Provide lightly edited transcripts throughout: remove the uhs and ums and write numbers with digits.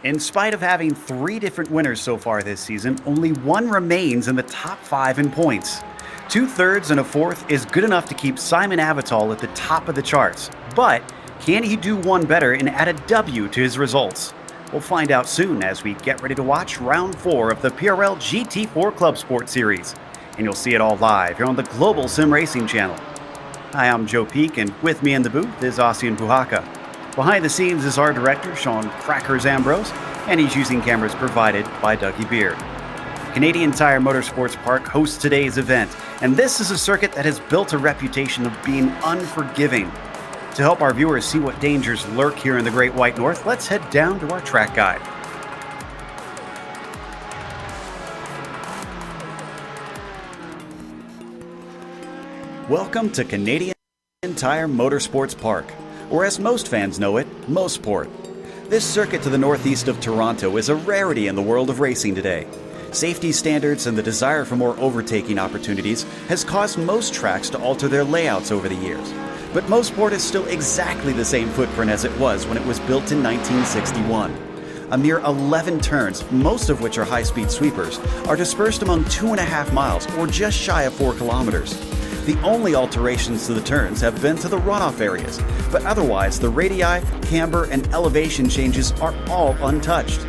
In spite of having 3 different winners so far this season, only one remains in the top 5 in points. 2/3 and a fourth is good enough to keep Simon Avital at the top of the charts, but can he do one better and add a W to his results? We'll find out soon as we get ready to watch round 4 of the PRL GT4 Clubsport series, and you'll see it all live here on the Global SimRacing Channel. Hi, I'm Joe Peak, and with me in the booth is Ossian Puhaka. Behind the scenes is our director, Sean Crackers Ambrose, and he's using cameras provided by Dougie Beard. Canadian Tire Motorsports Park hosts today's event, and this is a circuit that has built a reputation of being unforgiving. To help our viewers see what dangers lurk here in the Great White North, let's head down to our track guide. Welcome to Canadian Tire Motorsports Park, or as most fans know it, Mosport. This circuit to the northeast of Toronto is a rarity in the world of racing today. Safety standards and the desire for more overtaking opportunities has caused most tracks to alter their layouts over the years. But Mosport is still exactly the same footprint as it was when it was built in 1961. A mere 11 turns, most of which are high-speed sweepers, are dispersed among 2.5 miles, or just shy of 4 kilometers. The only alterations to the turns have been to the runoff areas, but otherwise the radii, camber, and elevation changes are all untouched.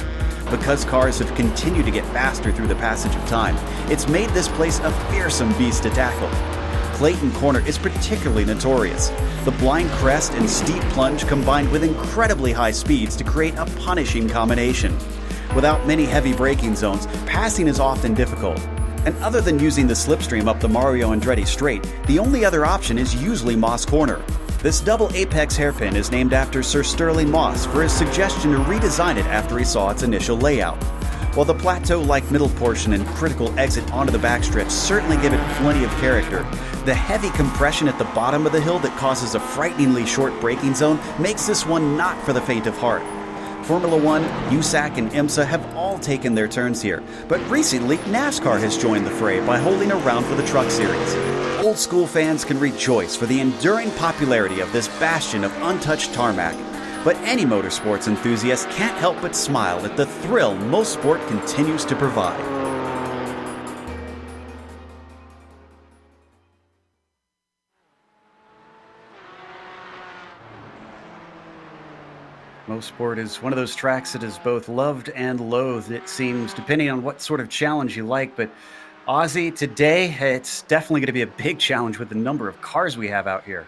Because cars have continued to get faster through the passage of time, it's made this place a fearsome beast to tackle. Clayton Corner is particularly notorious. The blind crest and steep plunge combined with incredibly high speeds to create a punishing combination. Without many heavy braking zones, passing is often difficult. And other than using the slipstream up the Mario Andretti Straight, the only other option is usually Moss Corner. This double apex hairpin is named after Sir Sterling Moss for his suggestion to redesign it after he saw its initial layout. While the plateau-like middle portion and critical exit onto the backstretch certainly give it plenty of character, the heavy compression at the bottom of the hill that causes a frighteningly short braking zone makes this one not for the faint of heart. Formula One, USAC, and IMSA have all taken their turns here, but recently NASCAR has joined the fray by holding a round for the Truck Series. Old school fans can rejoice for the enduring popularity of this bastion of untouched tarmac, but any motorsports enthusiast can't help but smile at the thrill Mosport continues to provide. Mosport is one of those tracks that is both loved and loathed, it seems, depending on what sort of challenge you like. But Ozzy, today, it's definitely going to be a big challenge with the number of cars we have out here.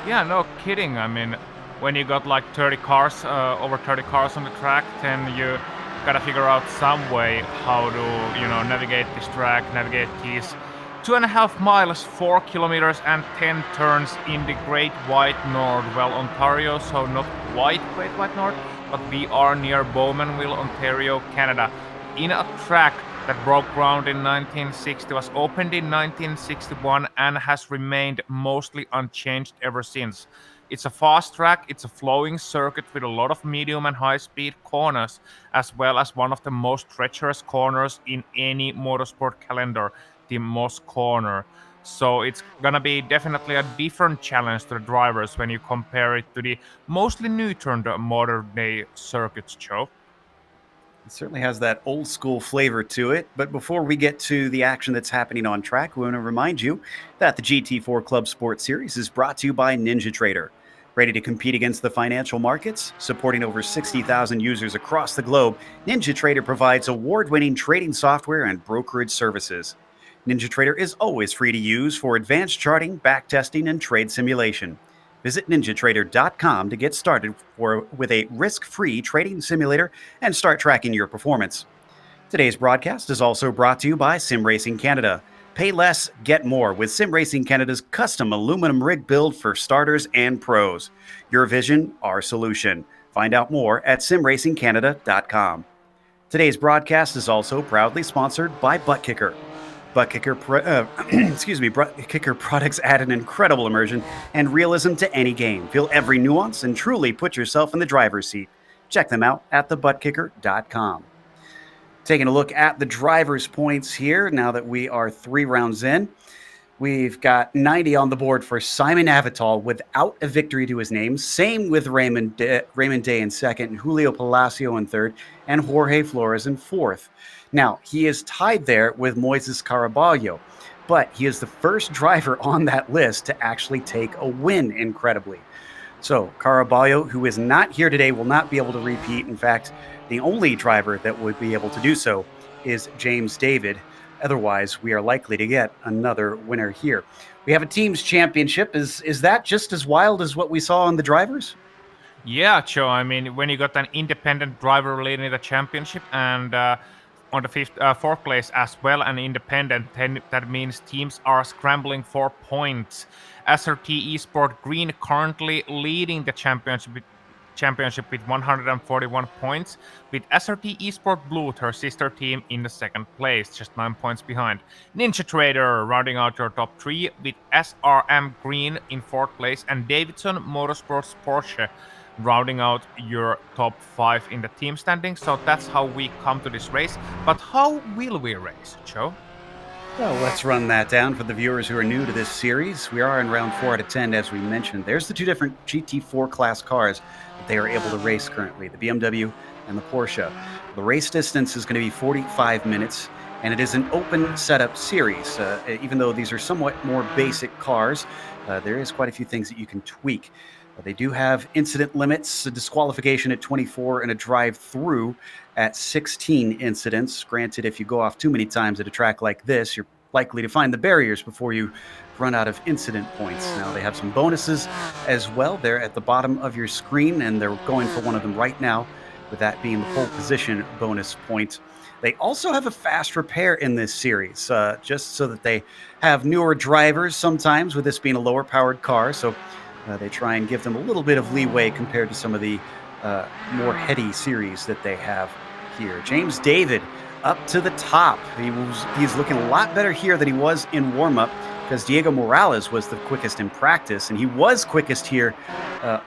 Yeah, no kidding. I mean, when you got like 30 cars, over 30 cars on the track, then you gotta figure out some way how to, navigate this track, navigate these 2.5 miles, 4 kilometers and 10 turns in the Great White North. Well, Ontario, so not quite Great White North, but we are near Bowmanville, Ontario, Canada, in a track that broke ground in 1960, was opened in 1961 and has remained mostly unchanged ever since. It's a fast track, it's a flowing circuit with a lot of medium and high speed corners, as well as one of the most treacherous corners in any motorsport calendar, the Moss Corner. So it's gonna be definitely a different challenge to the drivers when you compare it to the mostly new-turned modern day circuits, Joe. It certainly has that old school flavor to it. But before we get to the action that's happening on track, we want to remind you that the GT4 Club Sport Series is brought to you by NinjaTrader. Ready to compete against the financial markets? Supporting over 60,000 users across the globe, NinjaTrader provides award-winning trading software and brokerage services. NinjaTrader is always free to use for advanced charting, backtesting, and trade simulation. Visit NinjaTrader.com to get started with a risk-free trading simulator and start tracking your performance. Today's broadcast is also brought to you by SimRacing Canada. Pay less, get more with SimRacing Canada's custom aluminum rig build for starters and pros. Your vision, our solution. Find out more at SimRacingCanada.com. Today's broadcast is also proudly sponsored by ButtKicker. ButtKicker products add an incredible immersion and realism to any game. Feel every nuance and truly put yourself in the driver's seat. Check them out at thebuttkicker.com. Taking a look at the driver's points here now that we are 3 rounds in. We've got 90 on the board for Simon Avital without a victory to his name. Same with Raymond Day in second, and Julio Palacio in third, and Jorge Flores in fourth. Now, he is tied there with Moises Caraballo, but he is the first driver on that list to actually take a win, incredibly. So Caraballo, who is not here today, will not be able to repeat. In fact, the only driver that would be able to do so is James David. Otherwise, we are likely to get another winner here. We have a team's championship. Is that just as wild as what we saw on the drivers? Yeah, Joe. I mean, when you got an independent driver leading the championship and on the fourth place as well, an independent, then that means teams are scrambling for points. SRT Esport Green currently leading the championship with 141 points, with SRT Esport Blue, her sister team, in the second place, just 9 points behind. NinjaTrader rounding out your top three with SRM Green in fourth place, and Davidson Motorsports Porsche rounding out your top five in the team standings. So that's how we come to this race. But how will we race, Joe? Well, let's run that down for the viewers who are new to this series. We are in round 4 out of 10, as we mentioned. There's the two different GT4 class cars that they are able to race currently, the BMW and the Porsche. The race distance is going to be 45 minutes, and it is an open setup series. Even though these are somewhat more basic cars, there is quite a few things that you can tweak. They do have incident limits, a disqualification at 24, and a drive-through at 16 incidents. Granted, if you go off too many times at a track like this, you're likely to find the barriers before you run out of incident points. Now, they have some bonuses as well. They're at the bottom of your screen, and they're going for one of them right now, with that being the pole position bonus point. They also have a fast repair in this series, just so that they have newer drivers sometimes, with this being a lower-powered car. So they try and give them a little bit of leeway compared to some of the more heady series that they have here. James David up to the top. He's looking a lot better here than he was in warm-up, because Diego Morales was the quickest in practice, and he was quickest here,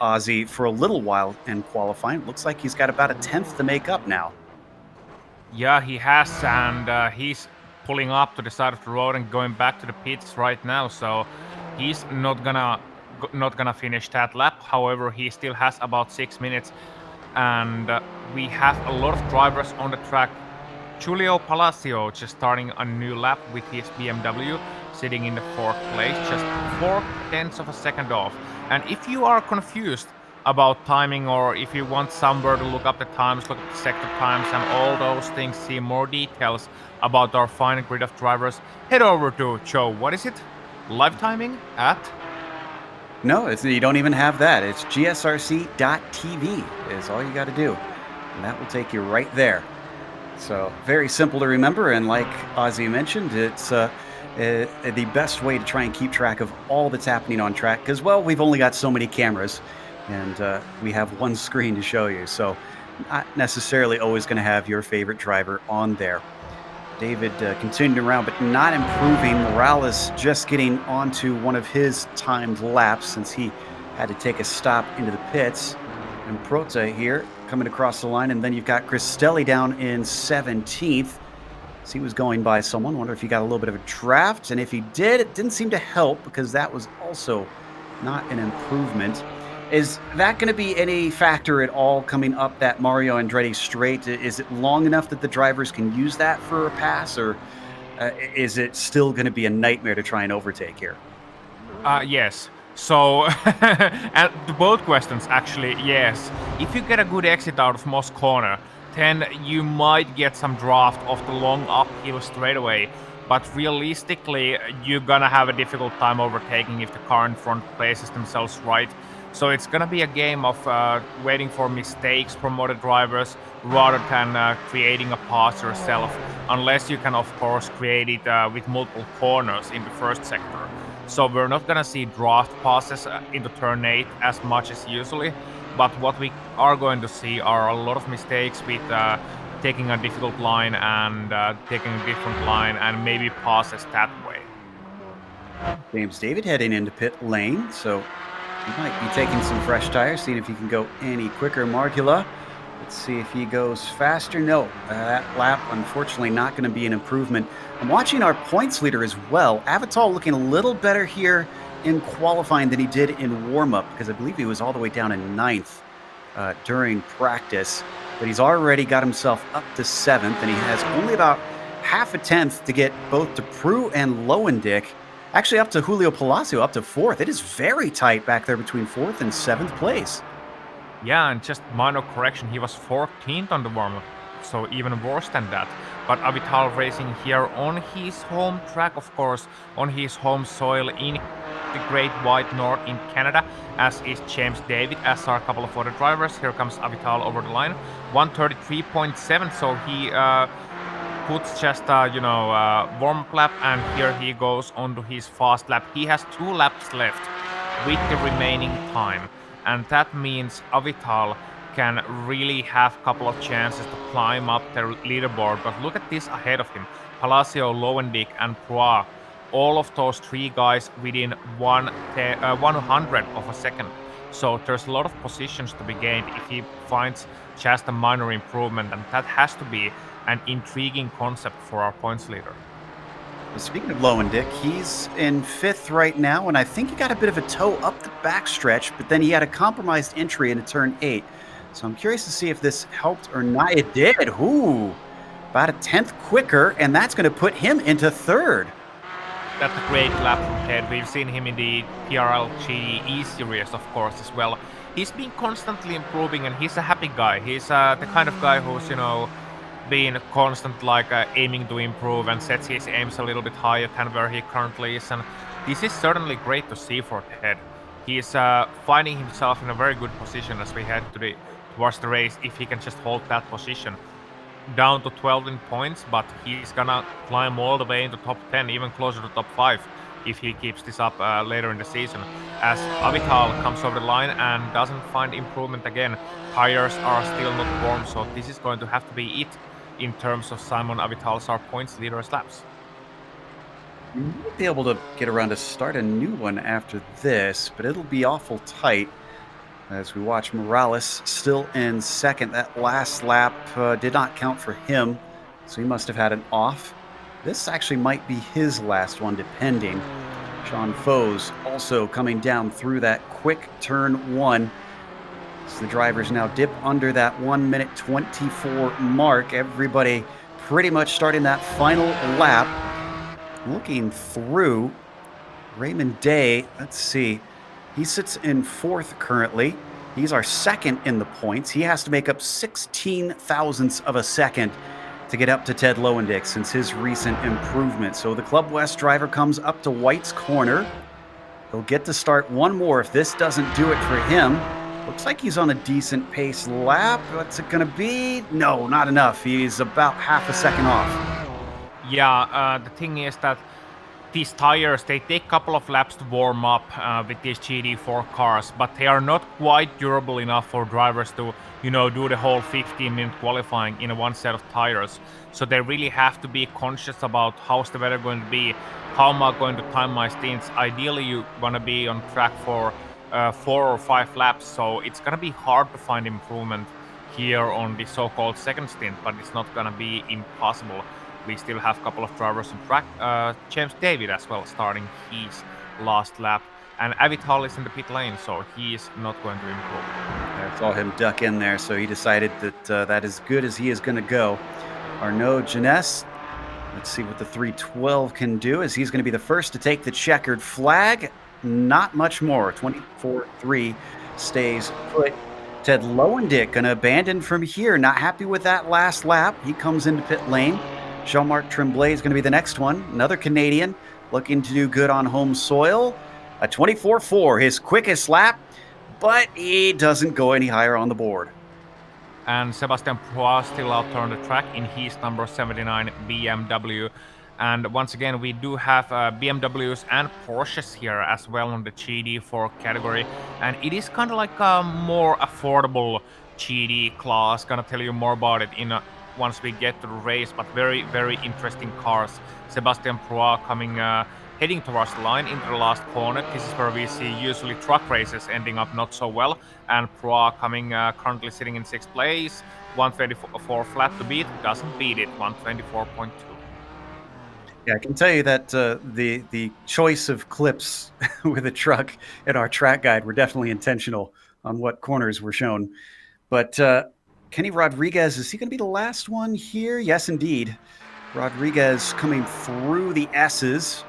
Ozzy, for a little while in qualifying. Looks like he's got about a tenth to make up now. Yeah, he has, and he's pulling up to the side of the road and going back to the pits right now. So he's not gonna finish that lap. However, he still has about 6 minutes, and we have a lot of drivers on the track. Julio Palacio just starting a new lap with his BMW, sitting in the fourth place, just 4/10 of a second off. And if you are confused about timing, or if you want somewhere to look up the times, look at the sector times and all those things, see more details about our fine grid of drivers, head over to Joe. What is it? Live timing at? No, you don't even have that. It's GSRC.tv is all you got to do, and that will take you right there. So very simple to remember, and like Ozzy mentioned, it's the best way to try and keep track of all that's happening on track, because, well, we've only got so many cameras, and we have one screen to show you, so not necessarily always going to have your favorite driver on there. David continuing around, but not improving. Morales just getting onto one of his timed laps, since he had to take a stop into the pits. And Prota here coming across the line, and then you've got Cristelli down in 17th. So he was going by someone. Wonder if he got a little bit of a draft, and if he did, it didn't seem to help, because that was also not an improvement. Is that going to be any factor at all coming up that Mario Andretti straight? Is it long enough that the drivers can use that for a pass, or is it still going to be a nightmare to try and overtake here? Yes. So, and to both questions, actually, yes. If you get a good exit out of Moss Corner, then you might get some draft off the long uphill straightaway. But realistically, you're gonna have a difficult time overtaking if the car in front places themselves right. So it's gonna be a game of waiting for mistakes from other drivers rather than creating a pass yourself, unless you can, of course, create it with multiple corners in the first sector. So we're not gonna see draft passes into turn 8 as much as usually, but what we are going to see are a lot of mistakes with taking a difficult line and taking a different line, and maybe passes that way. James David heading into pit lane, so he might be taking some fresh tires, seeing if he can go any quicker. Markula Let's see if he goes faster. No, that lap, unfortunately, not going to be an improvement. I'm watching our points leader as well. Avital looking a little better here in qualifying than he did in warm-up, because I believe he was all the way down in 9th during practice. But he's already got himself up to 7th, and he has only about half a tenth to get both to Prue and Lowendick. Actually, up to Julio Palacio, up to 4th. It is very tight back there between 4th and 7th place. Yeah, and just minor correction, he was 14th on the warm-up, so even worse than that. But Avital racing here on his home track, of course, on his home soil in the Great White North in Canada, as is James David, as are a couple of other drivers. Here comes Avital over the line, 133.7, so he puts just warm-up lap, and here he goes onto his fast lap. He has 2 laps left with the remaining time. And that means Avital can really have a couple of chances to climb up the leaderboard. But look at this ahead of him. Palacio, Lowendick, and Proa. All of those 3 guys within 100 of a second. So there's a lot of positions to be gained if he finds just a minor improvement. And that has to be an intriguing concept for our points leader. Speaking of Lowendick, he's in 5th right now, and I think he got a bit of a toe up the backstretch, but then he had a compromised entry into turn 8. So I'm curious to see if this helped or not. It did. Ooh, about a 10th quicker, and that's going to put him into 3rd. That's a great lap from Ted. We've seen him in the PRL GE series, of course, as well. He's been constantly improving, and he's a happy guy. He's the kind of guy who's, being constant, aiming to improve and sets his aims a little bit higher than where he currently is. And this is certainly great to see for Ted. He is finding himself in a very good position as we head towards the race, if he can just hold that position. Down to 12 in points, but he's gonna climb all the way into top 10, even closer to top 5, if he keeps this up later in the season. As Avital comes over the line and doesn't find improvement again, tires are still not warm, so this is going to have to be it in terms of Simon Avital's our points leader's laps. You might be able to get around to start a new one after this, but it'll be awful tight as we watch Morales still in 2nd. That last lap did not count for him, so he must have had an off. This actually might be his last one, depending. Sean Foes also coming down through that quick turn 1. So the drivers now dip under that 1:24 mark. Everybody pretty much starting that final lap. Looking through, Raymond Day, let's see. He sits in 4th currently. He's our 2nd in the points. He has to make up 16 thousandths of a second to get up to Ted Lowendick since his recent improvement. So the Club West driver comes up to White's corner. He'll get to start one more if this doesn't do it for him. Looks like he's on a decent pace lap. What's it going to be? No, not enough. He's about half a second off. Yeah, the thing is that these tires, they take a couple of laps to warm up with these GT4 cars, but they are not quite durable enough for drivers to, do the whole 15-minute qualifying in one set of tires. So they really have to be conscious about how's the weather going to be, how am I going to time my stints. Ideally, you want to be on track for 4 or 5 laps, so it's going to be hard to find improvement here on the so-called second stint, but it's not going to be impossible. We still have a couple of drivers on track. James David as well starting his last lap. And Avital is in the pit lane, so he is not going to improve. I saw him duck in there, so he decided that that is good as he is going to go. Arnaud Jeunesse, let's see what the 312 can do, as he's going to be the first to take the checkered flag. Not much more. 24-3 stays put. Ted Lowendick going to abandon from here. Not happy with that last lap. He comes into pit lane. Jean-Marc Tremblay is going to be the next one. Another Canadian looking to do good on home soil. A 24-4, his quickest lap, but he doesn't go any higher on the board. And Sebastian Proa still out there on the track in his number 79 BMW. And once again, we do have BMWs and Porsches here as well on the GT4 category. And it is kind of like a more affordable GT class. Gonna tell you more about it once we get to the race, but very, very interesting cars. Sebastian Proa coming heading towards the line into the last corner. This is where we see usually truck races ending up not so well, and Pro coming currently sitting in 6th place, 124 flat to beat, doesn't beat it, 124.2. Yeah, I can tell you that the choice of clips with a truck in our track guide were definitely intentional on what corners were shown. But Kenny Rodriguez, is he going to be the last one here? Yes, indeed. Rodriguez coming through the S's.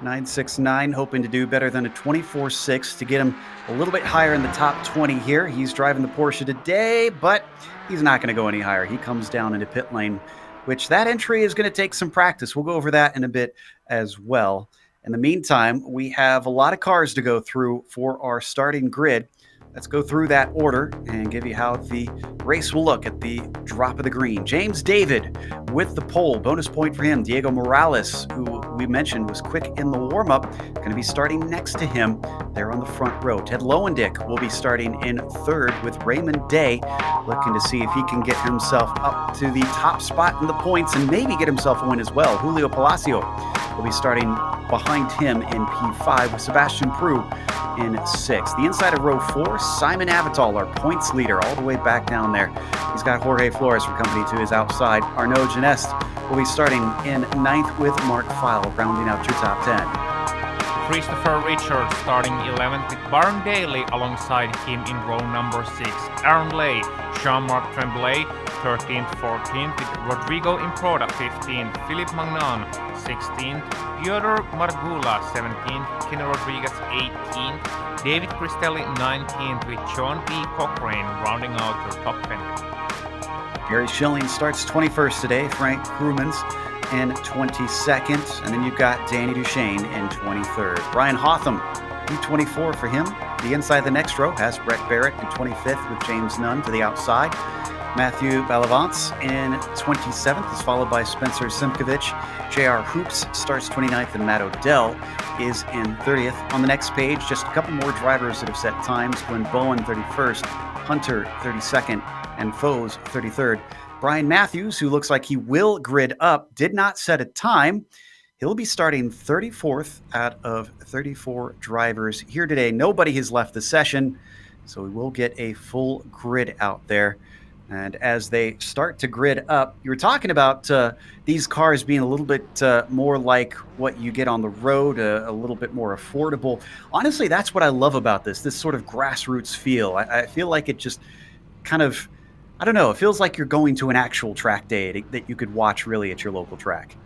969, hoping to do better than a 24.6 to get him a little bit higher in the top 20 here. He's driving the Porsche today, but he's not going to go any higher. He comes down into pit lane, which that entry is going to take some practice. We'll go over that in a bit as well. In the meantime, we have a lot of cars to go through for our starting grid. Let's go through that order and give you how the race will look at the drop of the green. James David with the pole. Bonus point for him. Diego Morales, who we mentioned was quick in the warm-up, going to be starting next to him there on the front row. Ted Lowendick will be starting in third with Raymond Day, looking to see if he can get himself up to the top spot in the points and maybe get himself a win as well. Julio Palacio will be starting behind him in P5 with Sebastian Prue in 6th. The inside of row 4, Simon Avital, our points leader, all the way back down there. He's got Jorge Flores for company to his outside. Arnaud Genest will be starting in 9th with Mark File, rounding out your top 10. Christopher Richards starting 11th with Baron Daly alongside him in row number 6. Aaron Lay, Jean-Marc Tremblay 13th, 14th with Rodrigo Improda 15th, Philippe Magnan 16th, Piotr Margula 17th, Kenny Rodriguez 18th, David Cristelli 19th with John B. Cochrane rounding out your top 10. Gary Schilling starts 21st today, Frank Krumans in 22nd, and then you've got Danny Duchesne in 23rd. Brian Hotham, P24 for him. The inside the next row has Brett Barrett in 25th with James Nunn to the outside. Matthew Balavance in 27th is followed by Spencer Simkovich. JR Hoops starts 29th, and Matt Odell is in 30th. On the next page, just a couple more drivers that have set times. Glenn Bowen 31st, Hunter 32nd, and Foes 33rd. Brian Matthews, who looks like he will grid up, did not set a time. He'll be starting 34th out of 34 drivers here today. Nobody has left the session, so we will get a full grid out there. And as they start to grid up, you were talking about these cars being a little bit more like what you get on the road, a little bit more affordable. Honestly, that's what I love about this sort of grassroots feel. I feel like it just kind of, I don't know, it feels like you're going to an actual track day that you could watch really at your local track.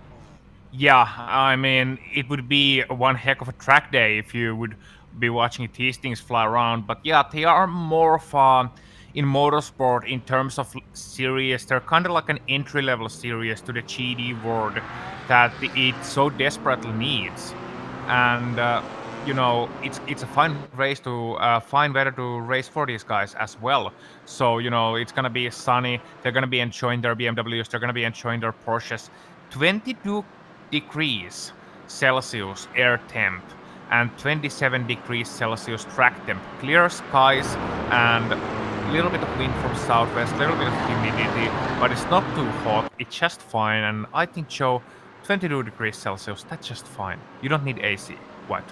Yeah, I mean, it would be one heck of a track day if you would be watching these things fly around. But yeah, they are more of in motorsport in terms of series. They're kind of like an entry-level series to the GD world that it so desperately needs. And you know, it's a fine race to fine weather to race for these guys as well. So you know, it's gonna be sunny. They're gonna be enjoying their BMWs. They're gonna be enjoying their Porsches. 22 degrees Celsius air temp and 27 degrees Celsius track temp. Clear skies and a little bit of wind from southwest, a little bit of humidity, but it's not too hot. It's just fine. And I think, Joe, 22 degrees Celsius, that's just fine. You don't need AC. What?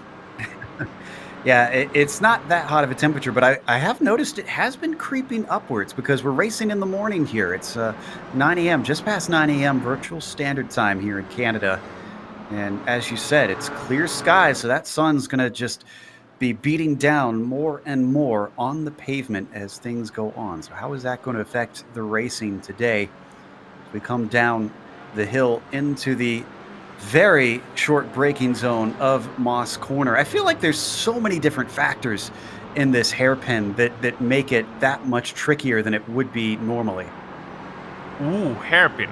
Yeah, it's not that hot of a temperature, but I have noticed it has been creeping upwards because we're racing in the morning here. It's 9 a.m., just past 9 a.m. virtual standard time here in Canada. And as you said, it's clear skies, so that sun's going to just be beating down more and more on the pavement as things go on. So how is that going to affect the racing today? As we come down the hill into the very short braking zone of Moss Corner. I feel like there's so many different factors in this hairpin that make it that much trickier than it would be normally. Ooh, hairpin.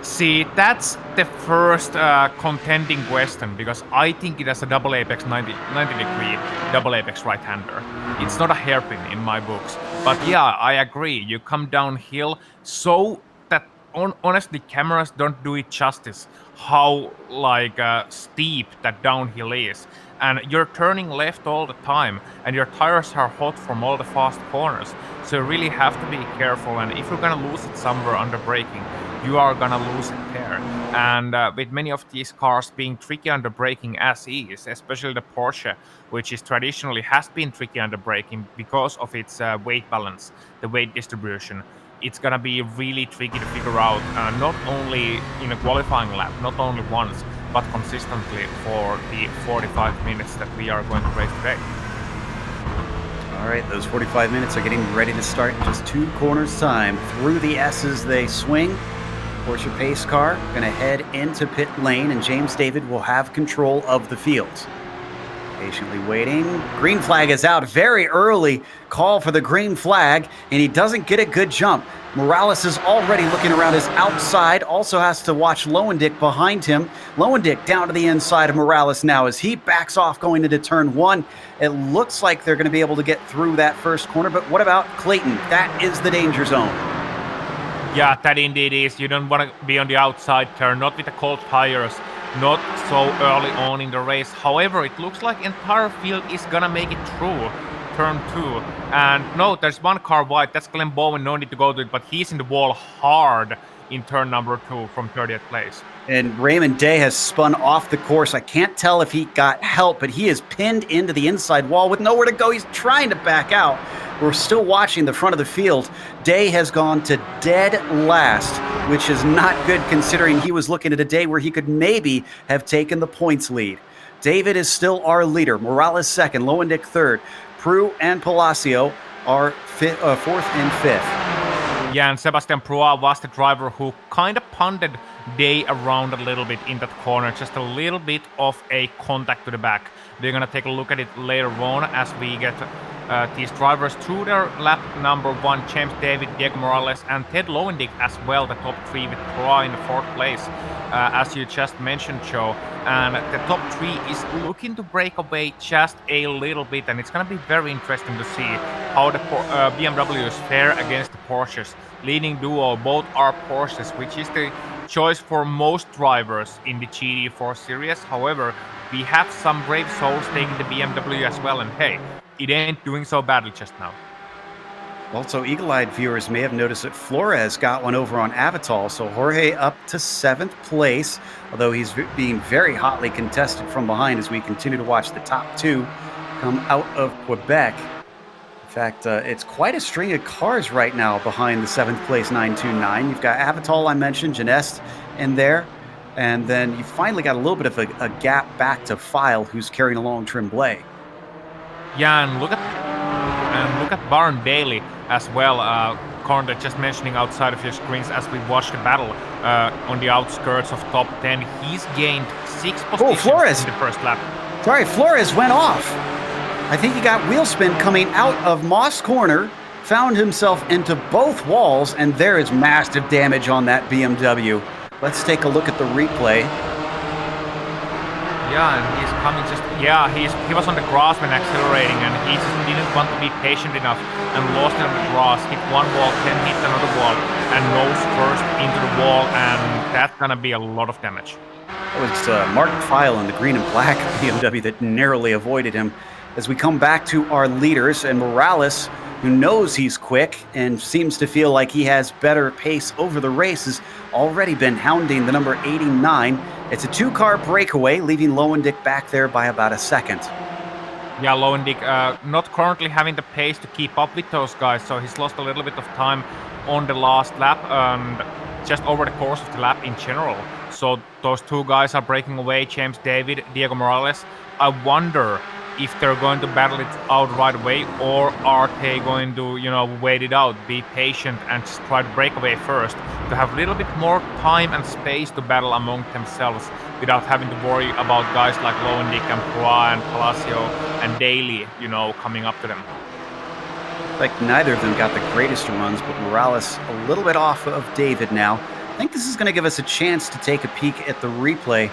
See, that's the first contending question, because I think it has a double apex 90 degree double apex right-hander. It's not a hairpin in my books. But yeah, I agree. You come downhill so that honestly cameras don't do it justice how like steep that downhill is. And you're turning left all the time, and your tires are hot from all the fast corners. So you really have to be careful, and if you're gonna lose it somewhere under braking, you are gonna lose it there. And with many of these cars being tricky under braking as is, especially the Porsche, which is traditionally has been tricky under braking because of its weight balance, the weight distribution. It's gonna be really tricky to figure out, not only in a qualifying lap, not only once, but consistently for the 45 minutes that we are going to race today. All right, those 45 minutes are getting ready to start in just 2 corners time. Through the S's they swing. Porsche pace car going to head into pit lane, and James David will have control of the field. Patiently waiting. Green flag is out. Very early call for the green flag, and he doesn't get a good jump. Morales is already looking around his outside. Also has to watch Lowendick behind him. Lowendick down to the inside of Morales now as he backs off going into turn 1. It looks like they're going to be able to get through that first corner, but what about Clayton? That is the danger zone. Yeah, that indeed is. You don't want to be on the outside turn, not with the cold tires, not so early on in the race. However, it looks like entire field is gonna make it through turn 2. And no, there's one car wide. That's Glenn Bowen. No need to go to it, but he's in the wall hard in turn number 2 from 30th place. And Raymond Day has spun off the course. I can't tell if he got help, but he is pinned into the inside wall with nowhere to go. He's trying to back out. We're still watching the front of the field. Day has gone to dead last, which is not good considering he was looking at a day where he could maybe have taken the points lead. David is still our leader. Morales second, Lowendick third. Prue and Palacio are fourth and fifth. Yeah, and Sebastian Prua was the driver who kind of punted Day around a little bit in that corner, just a little bit of a contact to the back. We're gonna take a look at it later on as we get these drivers through their lap number 1, James David, Diego Morales, and Ted Lowendick as well, the top 3 with Prua in the 4th place, as you just mentioned, Joe. And the top 3 is looking to break away just a little bit, and it's gonna be very interesting to see how the BMWs fare against the Porsches. Leading duo, both are Porsches, which is the choice for most drivers in the GT4 series. However, we have some brave souls taking the BMW as well, and hey, it ain't doing so badly just now. Also, eagle-eyed viewers may have noticed that Flores got one over on Avital, so Jorge up to 7th place, although he's being very hotly contested from behind as we continue to watch the top 2 come out of Quebec. In fact, it's quite a string of cars right now behind the 7th place 929. You've got Avital, I mentioned, Janest in there, and then you finally got a little bit of a gap back to File, who's carrying along Tremblay. Yeah, and look at Baron Daly as well. Conrad just mentioning outside of your screens as we watch the battle on the outskirts of top 10. He's gained 6 positions in the first lap. Sorry, Flores went off. I think he got wheel spin coming out of Moss Corner, found himself into both walls, and there is massive damage on that BMW. Let's take a look at the replay. Yeah, and he's coming he was on the grass when accelerating, and he just didn't want to be patient enough and lost it on the grass, hit one wall, then hit another wall, and nose first into the wall, and that's gonna be a lot of damage. It was Mark File in the green and black BMW that narrowly avoided him. As we come back to our leaders, and Morales, who knows he's quick and seems to feel like he has better pace over the race, has already been hounding the number 89. It's a 2-car breakaway, leaving Lowendick back there by about a second. Yeah, Lowendick not currently having the pace to keep up with those guys, so he's lost a little bit of time on the last lap and just over the course of the lap in general. So those 2 guys are breaking away, James David, Diego Morales. I wonder if they're going to battle it out right away, or are they going to, wait it out, be patient, and just try to break away first, to have a little bit more time and space to battle among themselves without having to worry about guys like Lowendick and Prua and Palacio and Daly, coming up to them. Like neither of them got the greatest runs, but Morales a little bit off of David now. I think this is going to give us a chance to take a peek at the replay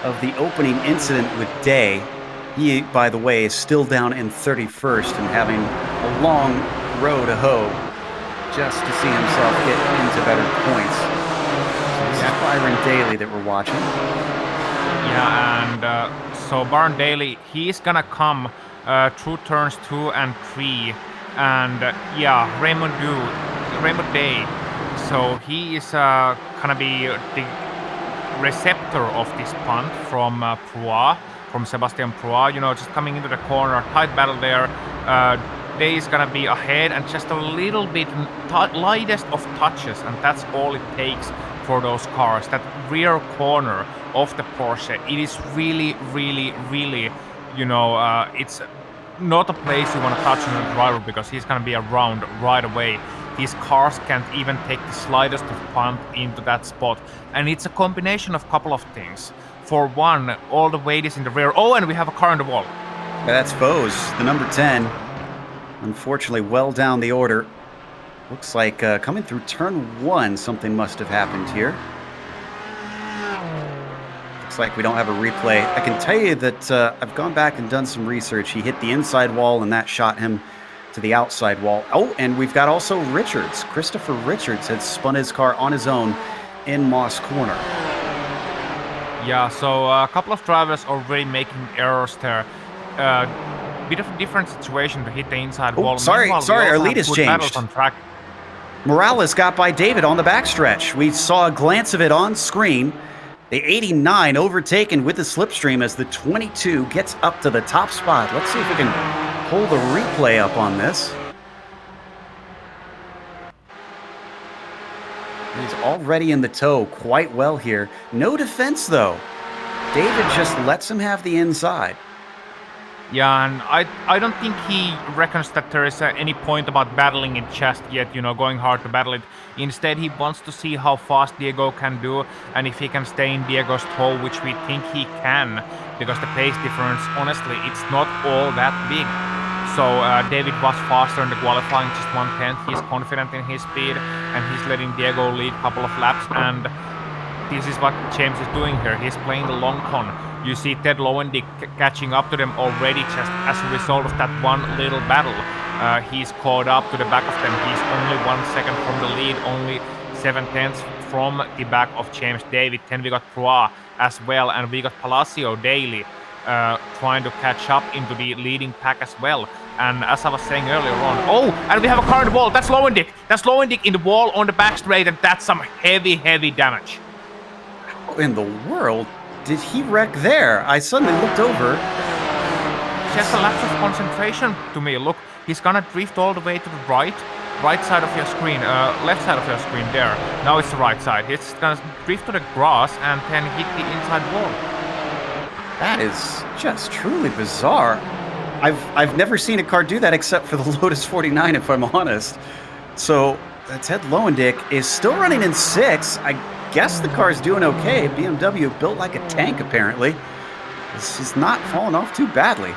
of the opening incident with Day. He, by the way, is still down in 31st and having a long row to hoe just to see himself get into better points. So this is Byron Daly that we're watching. Yeah, and so Byron Daly, he's gonna come through turns 2 and 3, and Raymond Day. So he is gonna be receptor of this punt from Proa, from Sebastian Proa, just coming into the corner, tight battle there. Day is gonna be ahead and just a little bit lightest of touches, and that's all it takes for those cars. That rear corner of the Porsche, it is really, really, really, it's not a place you want to touch on the driver because he's gonna be around right away. These cars can't even take the slightest of punt into that spot, and it's a combination of a couple of things. For one, all the weight is in the rear. Oh, and we have a car on the wall. Yeah, that's Foes, the number 10. Unfortunately, well down the order. Looks like coming through turn 1, something must have happened here. Looks like we don't have a replay. I can tell you that I've gone back and done some research. He hit the inside wall, and that shot him to the outside wall. Oh, and we've got also Richards. Christopher Richards had spun his car on his own in Moss Corner. Yeah, so a couple of drivers already making errors there. Bit of a different situation to hit the inside wall. Sorry, our lead has changed. On track. Morales got by David on the backstretch. We saw a glance of it on screen. The 89 overtaken with the slipstream as the 22 gets up to the top spot. Let's see if we can pull the replay up on this. He's already in the tow quite well here. No defense, though. David just lets him have the inside. Yeah, and I don't think he reckons that there is any point about battling it just yet, going hard to battle it. Instead, he wants to see how fast Diego can do, and if he can stay in Diego's tow, which we think he can, because the pace difference, honestly, it's not all that big. So David was faster in the qualifying, just 1/10. He's confident in his speed, and he's letting Diego lead a couple of laps, and this is what James is doing here. He's playing the long con. You see Ted Lowendick catching up to them already just as a result of that one little battle. He's caught up to the back of them. He's only 1 second from the lead, only 7/10 from the back of James David. Then we got Proa as well, and we got Palacio Daly trying to catch up into the leading pack as well. And as I was saying earlier on, oh, and we have a car in the wall. That's Lowendick. That's Lowendick in the wall on the back straight, and that's some heavy, heavy damage. How in the world did he wreck there? I suddenly looked over. Just a lapse of concentration to me. Look, he's gonna drift all the way to the right side of your screen, left side of your screen there. Now it's the right side. He's gonna drift to the grass and then hit the inside wall. That is just truly bizarre. I've never seen a car do that except for the Lotus 49, if I'm honest. So Ted Lowendick is still running in 6th. I guess the car's doing okay. BMW built like a tank, apparently. This is not falling off too badly.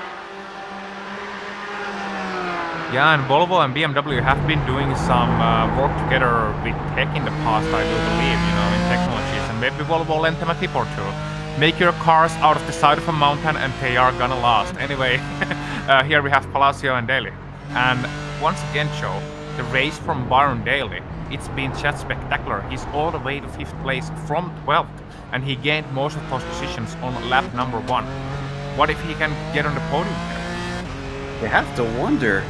Yeah, and Volvo and BMW have been doing some work together with tech in the past, I do believe, in technologies. And maybe Volvo lent them a tip or two. Make your cars out of the side of a mountain and they are gonna last. Anyway, here we have Palacio and Daly. And once again, Joe, the race from Byron Daly, it's been just spectacular. He's all the way to 5th place from 12th, and he gained most of those positions on lap number 1. What if he can get on the podium here? You have to wonder.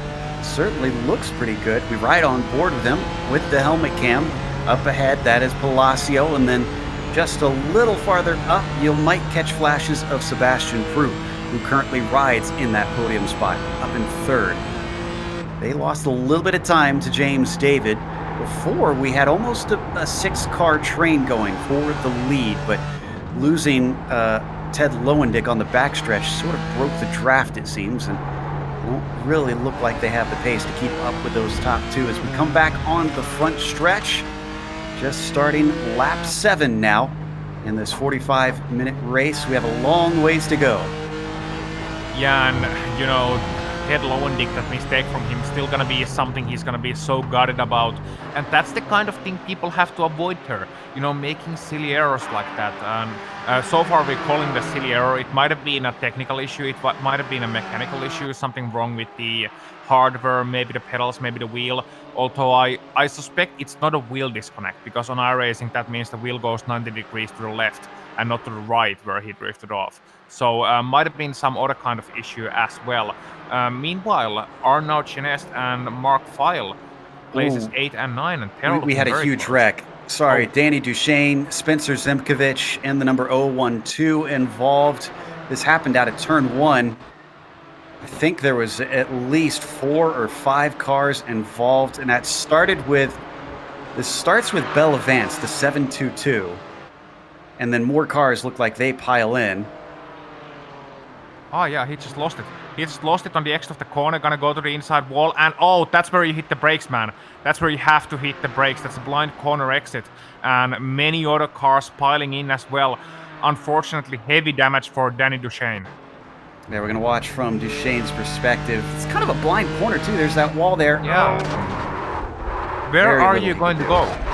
Certainly looks pretty good. We ride on board with him with the helmet cam. Up ahead, that is Palacio, and then just a little farther up, you might catch flashes of Sebastian Prue, who currently rides in that podium spot, up in 3rd. They lost a little bit of time to James David. Before, we had almost a 6-car train going for the lead, but losing Ted Lowendick on the backstretch sort of broke the draft, it seems, and don't really look like they have the pace to keep up with those top 2 as we come back on the front stretch. Just starting lap 7 now in this 45-minute race. We have a long ways to go. Yeah, and Ted Lowendick, that mistake from him, still gonna be something he's gonna be so gutted about. And that's the kind of thing people have to avoid here. Making silly errors like that. And so far we're calling the silly error. It might have been a technical issue, it might have been a mechanical issue, something wrong with the hardware, maybe the pedals, maybe the wheel. Although I suspect it's not a wheel disconnect, because on iRacing that means the wheel goes 90 degrees to the left and not to the right where he drifted off. So might have been some other kind of issue as well. Meanwhile, Arnaud Genest and Mark Feil places 8 and 9, and we had a huge wreck. Sorry, Danny Duchesne, Spencer Zemkovich, and the number 012 involved. This happened out of turn 1. I think there was at least 4 or 5 cars involved, and that started with, this starts with Bell Vance, the 722, and then more cars look like they pile in. Oh yeah, he just lost it. He just lost it on the exit of the corner, gonna go to the inside wall, and oh, that's where you hit the brakes, man. That's where you have to hit the brakes. That's a blind corner exit, and many other cars piling in as well. Unfortunately, heavy damage for Danny Duchesne. Yeah, we're gonna watch from Duchesne's perspective. It's kind of a blind corner too. There's that wall there. Yeah. Where Very are little you he going could to do. go?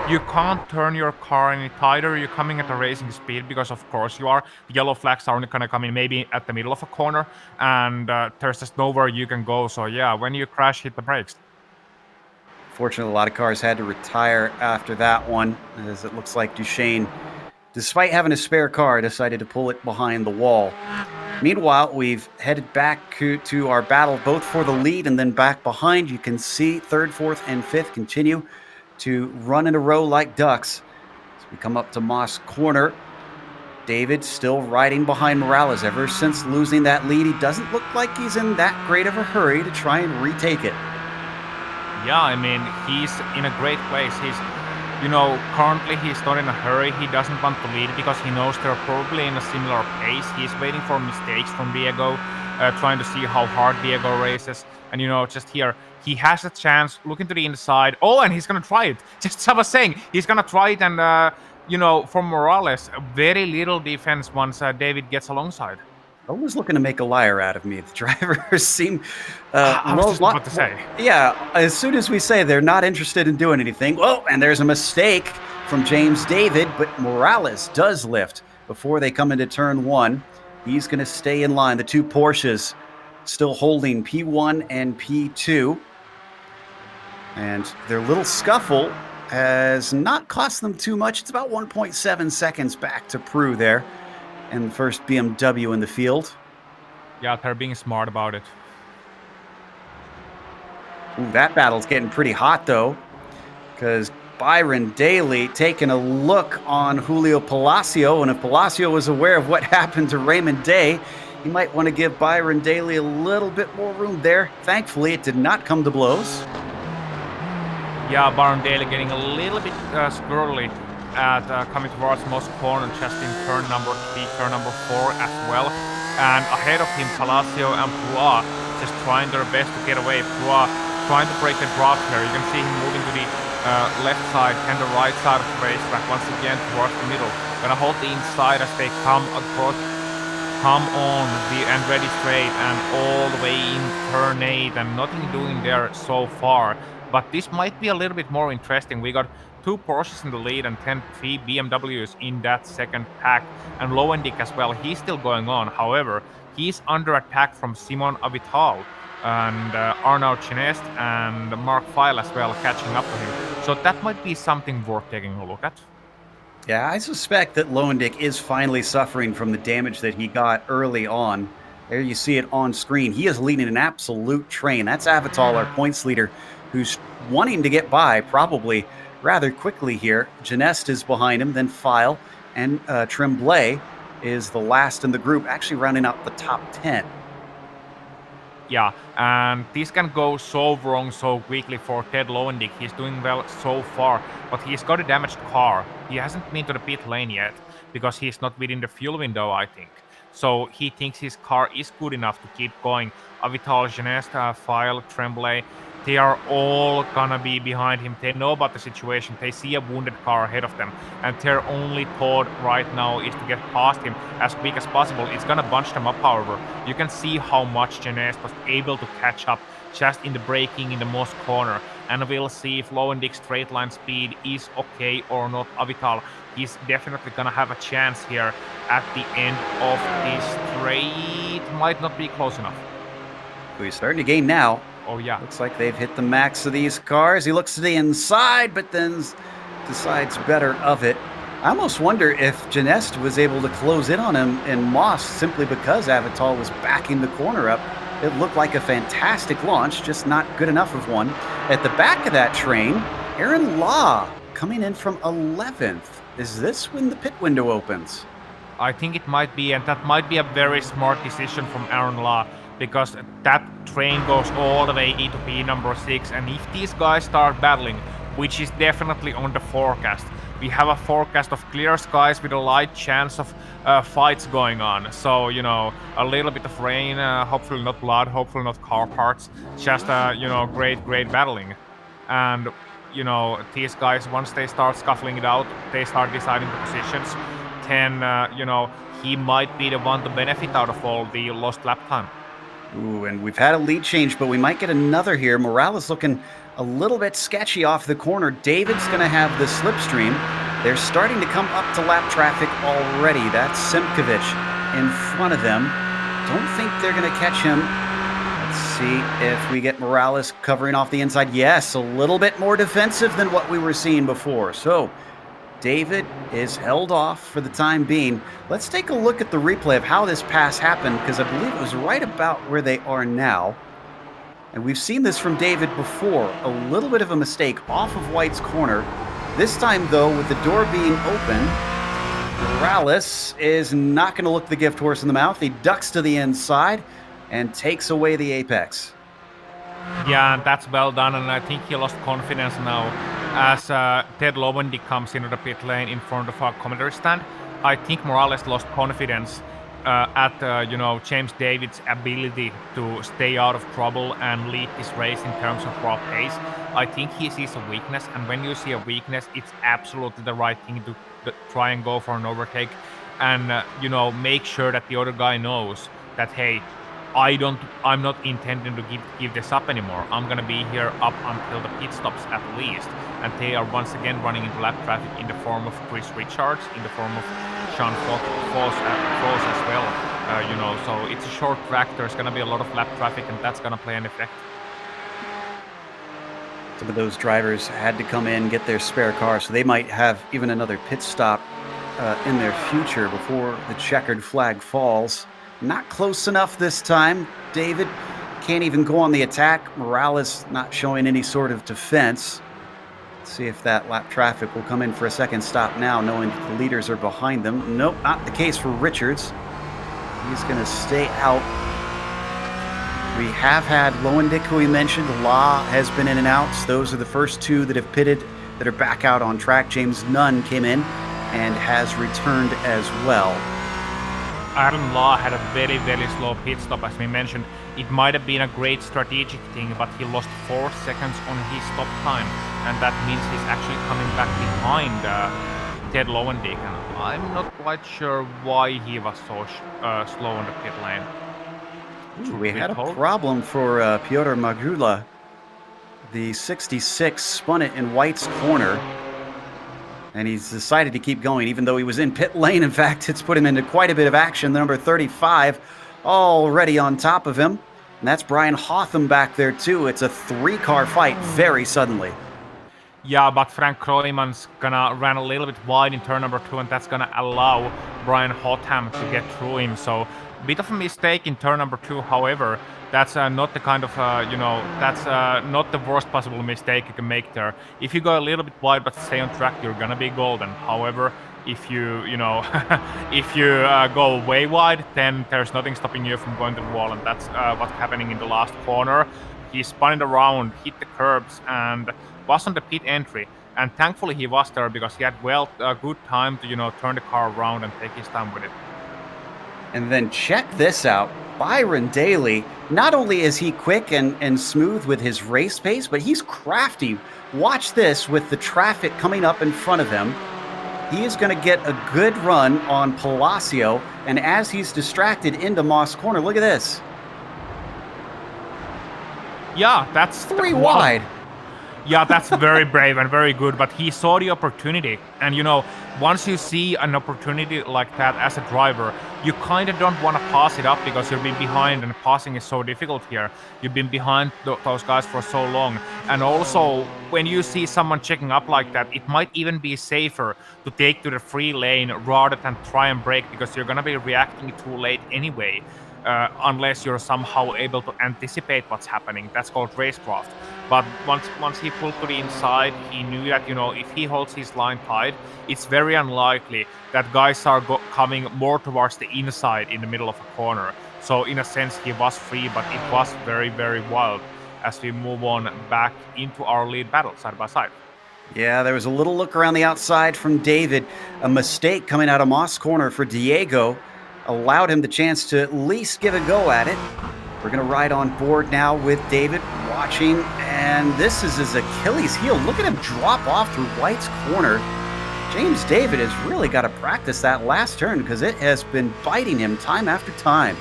You can't turn your car any tighter. You're coming at a racing speed because, of course, you are. The yellow flags are only gonna come in maybe at the middle of a corner, and there's just nowhere you can go. So yeah, when you crash, hit the brakes. Fortunately, a lot of cars had to retire after that one, as it looks like Duchesne, despite having a spare car, decided to pull it behind the wall. Meanwhile, we've headed back to our battle, both for the lead and then back behind. You can see 3rd, 4th, and 5th continue to run in a row like ducks. As we come up to Moss Corner, David still riding behind Morales. Ever since losing that lead, he doesn't look like he's in that great of a hurry to try and retake it. Yeah, I mean, he's in a great place. He's, currently he's not in a hurry. He doesn't want to lead because he knows they're probably in a similar pace. He's waiting for mistakes from Diego, trying to see how hard Diego races. And, just here, he has a chance, looking to the inside. Oh, and he's going to try it. Just as I was saying, he's going to try it. And, for Morales, very little defense once David gets alongside. Always looking to make a liar out of me. The drivers seem... I was just about to say. Yeah, as soon as we say they're not interested in doing anything, well, and there's a mistake from James David, but Morales does lift before they come into turn 1. He's going to stay in line. The two Porsches still holding P1 and P2. And their little scuffle has not cost them too much. It's about 1.7 seconds back to Prue there. And the first BMW in the field. Yeah, they're being smart about it. Ooh, that battle's getting pretty hot, though, because Byron Daly taking a look on Julio Palacio, and if Palacio was aware of what happened to Raymond Day, he might want to give Byron Daly a little bit more room there. Thankfully, it did not come to blows. Yeah, Byron Daly getting a little bit squirrely at coming towards Moss corner, just in turn number 3, turn number 4 as well. And ahead of him, Palacio and Pua just trying their best to get away. Pua trying to break the drop here. You can see him moving to the left side and the right side of the racetrack once again towards the middle. Gonna hold the inside as they come across, come on the and ready straight and all the way in turn 8, and nothing doing there so far. But this might be a little bit more interesting. We got 2 Porsches in the lead and 10 BMWs in that second pack. And Lowendick as well, he's still going on. However, he's under attack from Simon Avital and Arnaud Chinest and Mark File as well catching up to him. So that might be something worth taking a look at. Yeah, I suspect that Lowendick is finally suffering from the damage that he got early on. There you see it on screen. He is leading an absolute train. That's Avital, our points leader, who's wanting to get by probably rather quickly here. Genest is behind him, then File, and Tremblay is the last in the group, actually rounding out the top 10. Yeah, and this can go so wrong so quickly for Ted Lowendick. He's doing well so far, but he's got a damaged car. He hasn't been to the pit lane yet because he's not within the fuel window, I think. So he thinks his car is good enough to keep going. Avital, Genest, File, Tremblay, they are all gonna be behind him. They know about the situation. They see a wounded car ahead of them, and their only thought right now is to get past him as quick as possible. It's gonna bunch them up, however. You can see how much Genest was able to catch up just in the braking in the Moss corner. And we'll see if Lowendick's straight line speed is okay or not. Avital, he's definitely gonna have a chance here at the end of this straight. Might not be close enough. He's starting to gain now. Oh, yeah. Looks like they've hit the max of these cars. He looks to the inside, but then decides better of it. I almost wonder if Genest was able to close in on him in Moss simply because Avital was backing the corner up. It looked like a fantastic launch, just not good enough of one. At the back of that train, Aaron Law coming in from 11th. Is this when the pit window opens? I think it might be, and that might be a very smart decision from Aaron Law, because that train goes all the way to P number 6, and if these guys start battling, which is definitely on the forecast, we have a forecast of clear skies with a light chance of fights going on. So, you know, a little bit of rain, hopefully not blood, hopefully not car parts, just, you know, great battling. And, you know, these guys, once they start scuffling it out, they start deciding the positions, then, you know, he might be the one to benefit out of all the lost lap time. Ooh, and we've had a lead change, but we might get another here. Morales looking a little bit sketchy off the corner. David's going to have the slipstream. They're starting to come up to lap traffic already. That's Simkovic in front of them. Don't think they're going to catch him. Let's see if we get Morales covering off the inside. Yes, a little bit more defensive than what we were seeing before. So David is held off for the time being. Let's take a look at the replay of how this pass happened, because I believe it was right about where they are now. And we've seen this from David before. A little bit of a mistake off of White's corner. This time, though, with the door being open, Morales is not going to look the gift horse in the mouth. He ducks to the inside and takes away the apex. Yeah, that's well done, and I think he lost confidence now as Ted Lowendick comes into the pit lane in front of our commentary stand. I think Morales lost confidence at you know, James David's ability to stay out of trouble and lead this race in terms of raw pace. I think he sees a weakness, and when you see a weakness, it's absolutely the right thing to try and go for an overtake and you know, make sure that the other guy knows that, hey, I'm not intending to give this up anymore. I'm gonna be here up until the pit stops at least. And they are once again running into lap traffic in the form of Chris Richards, in the form of Sean Foss as well. You know, so it's a short track. There's gonna be a lot of lap traffic, and that's gonna play an effect. Some of those drivers had to come in, get their spare car, so they might have even another pit stop in their future before the checkered flag falls. Not close enough this time. David can't even go on the attack. Morales not showing any sort of defense. Let's see if that lap traffic will come in for a second stop now, knowing that the leaders are behind them. Nope, not the case for Richards. He's going to stay out. We have had Lowendick, who we mentioned. Law has been in and out. Those are the first two that have pitted that are back out on track. James Nunn came in and has returned as well. Aaron Law had a very slow pit stop, as we mentioned. It might have been a great strategic thing, but he lost 4 seconds on his stop time, and that means he's actually coming back behind Ted Lowendick, and I'm not quite sure why he was so slow on the pit lane. We had a problem for Piotr Magula. The 66 spun it in White's corner, and he's decided to keep going, even though he was in pit lane. In fact, it's put him into quite a bit of action. The number 35 already on top of him. And that's Brian Hotham back there, too. It's a 3-car fight very suddenly. Yeah, but Frank Kroijman's gonna run a little bit wide in turn number 2, and that's gonna allow Brian Hotham to get through him. So, a bit of a mistake in turn number 2. However, that's not the kind of, you know, that's not the worst possible mistake you can make there. If you go a little bit wide but stay on track, you're gonna be golden. However, if you know, if you go way wide, then there's nothing stopping you from going to the wall, and that's what's happening in the last corner. He spun it around, hit the curbs, and was on the pit entry. And thankfully he was there, because he had good time to, you know, turn the car around and take his time with it. And then check this out. Byron Daly, not only is he quick and smooth with his race pace, but he's crafty. Watch this with the traffic coming up in front of him. He is going to get a good run on Palacio, and as he's distracted into Moss Corner, look at this. Yeah, that's 3 wide. Yeah, that's very brave and very good, but he saw the opportunity. And, you know, once you see an opportunity like that as a driver, you kind of don't want to pass it up, because you've been behind, and passing is so difficult here. You've been behind those guys for so long. And also, when you see someone checking up like that, it might even be safer to take to the free lane rather than try and brake, because you're going to be reacting too late anyway. unless you're somehow able to anticipate what's happening. That's called racecraft. But once he pulled to the inside, he knew that, you know, if he holds his line tight, it's very unlikely that guys are coming more towards the inside in the middle of a corner. So in a sense, he was free, but it was very, very wild as we move on back into our lead battle side by side. Yeah, there was a little look around the outside from David. A mistake coming out of Moss corner for Diego allowed him the chance to at least give a go at it. We're going to ride on board now with David watching, and this is his Achilles heel. Look at him drop off through White's corner. James David has really got to practice that last turn because it has been biting him time after time.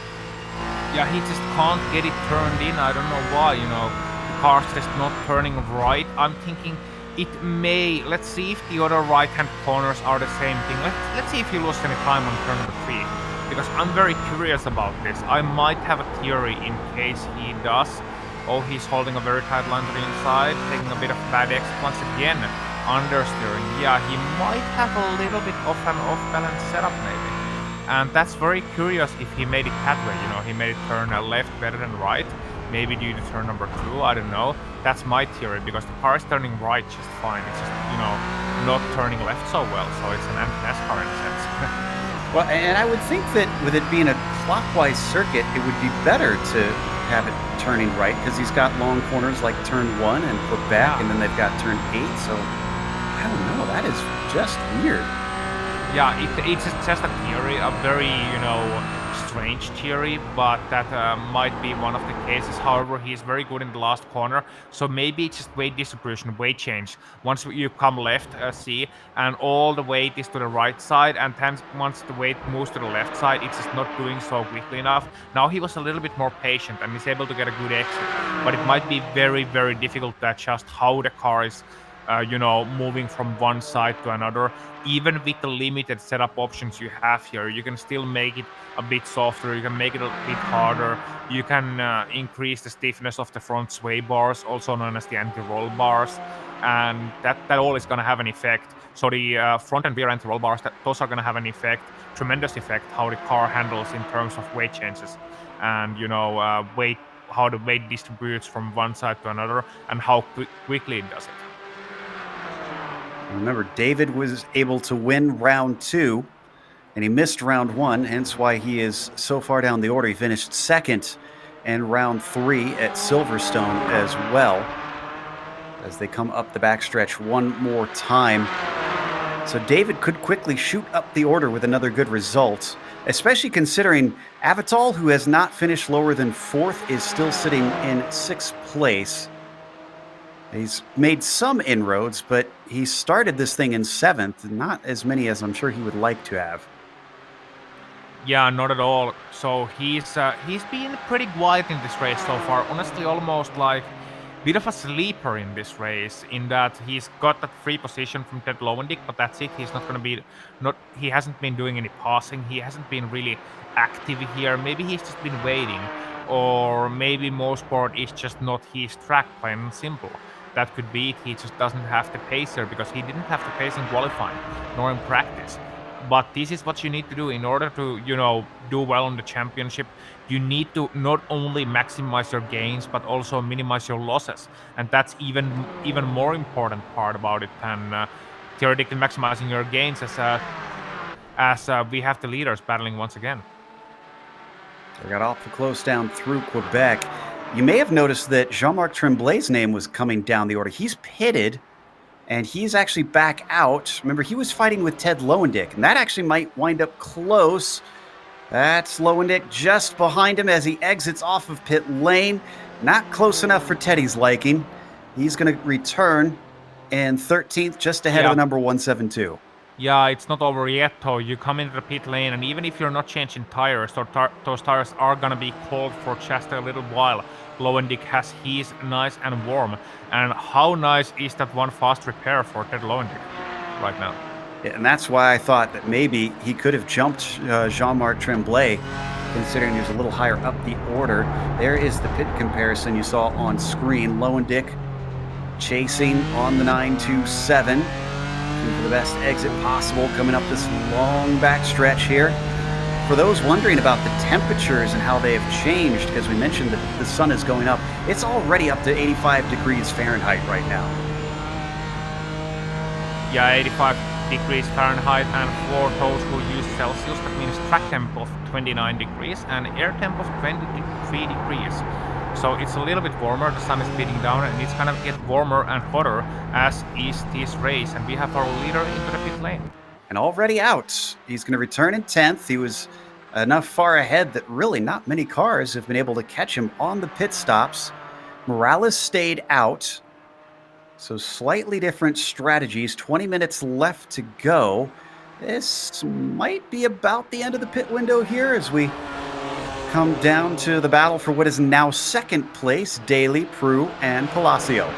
Yeah, he just can't get it turned in. I don't know why, you know, the car's just not turning right. I'm thinking it may, let's see if the other right-hand corners are the same thing. Let's see if he lost any time on turn number 3, because I'm very curious about this. I might have a theory in case he does. Oh, he's holding a very tight line to the inside, taking a bit of bad exit once again. Understeering. Yeah, he might have a little bit of an off-balance setup maybe. And that's very curious if he made it that way, you know, he made it turn left better than right. Maybe due to turn number 2, I don't know. That's my theory, because the car is turning right just fine. It's just, you know, not turning left so well. So it's an anti-NASCAR in a sense. Well, and I would think that with it being a clockwise circuit, it would be better to have it turning right, because he's got long corners like turn 1 and Quebec, and then they've got turn 8. So I don't know. That is just weird. Yeah, it's just a theory, a very, you know, strange theory, but that might be one of the cases. However, he's very good in the last corner, so maybe it's just weight distribution, weight change. Once you come left, see, and all the weight is to the right side, and then once the weight moves to the left side, it's just not doing so quickly enough. Now he was a little bit more patient, and he's able to get a good exit, but it might be very, very difficult to adjust how the car is you know, moving from one side to another. Even with the limited setup options you have here, you can still make it a bit softer, you can make it a bit harder, you can increase the stiffness of the front sway bars, also known as the anti-roll bars, and that all is going to have an effect. So the front and rear anti-roll bars, those are going to have an effect, tremendous effect, how the car handles in terms of weight changes, and, you know, weight, how the weight distributes from one side to another, and how quickly it does it. Remember, David was able to win round 2, and he missed round 1, hence why he is so far down the order. He finished second in round 3 at Silverstone as well, as they come up the backstretch one more time. So David could quickly shoot up the order with another good result, especially considering Avital, who has not finished lower than 4th, is still sitting in 6th place. He's made some inroads, but he started this thing in 7th, not as many as I'm sure he would like to have. Yeah, not at all. So he's been pretty quiet in this race so far. Honestly, almost like a bit of a sleeper in this race, in that he's got that free position from Ted Lowendick, but that's it. He's not going to be, he hasn't been doing any passing. He hasn't been really active here. Maybe he's just been waiting, or maybe Mosport is just not his track, plain and simple. That could be it. He just doesn't have the pace here, because he didn't have the pace in qualifying nor in practice. But this is what you need to do in order to, you know, do well in the championship. You need to not only maximize your gains, but also minimize your losses, and that's even more important part about it than theoretically maximizing your gains, as we have the leaders battling once again. They got off the close down through Quebec. You may have noticed that Jean-Marc Tremblay's name was coming down the order. He's pitted, and he's actually back out. Remember, he was fighting with Ted Lowendick, and that actually might wind up close. That's Lowendick just behind him as he exits off of pit lane. Not close enough for Teddy's liking. He's going to return in 13th, just ahead of the number 172. Yeah, it's not over yet, though. You come into the pit lane, and even if you're not changing tires, those tires are gonna be cold for just a little while. Lowendick has his nice and warm. And how nice is that one fast repair for Ted Lowendick right now? Yeah, and that's why I thought that maybe he could have jumped Jean-Marc Tremblay, considering he was a little higher up the order. There is the pit comparison you saw on screen. Lowendick chasing on the 927. Looking for the best exit possible, coming up this long back stretch here. for those wondering about the temperatures and how they have changed, because we mentioned that the sun is going up, it's already up to 85 degrees Fahrenheit right now. Yeah, 85 degrees Fahrenheit, and for those who use Celsius, that means track temp of 29 degrees and air temp of 23 degrees. So it's a little bit warmer, the sun is beating down, and it's gonna get warmer and hotter as is this race, and we have our leader into the pit lane. And already out. He's going to return in 10th. He was enough far ahead that really not many cars have been able to catch him on the pit stops. Morales stayed out. So slightly different strategies. 20 minutes left to go. This might be about the end of the pit window here as we come down to the battle for what is now second place, Daly, Prue, and Palacio.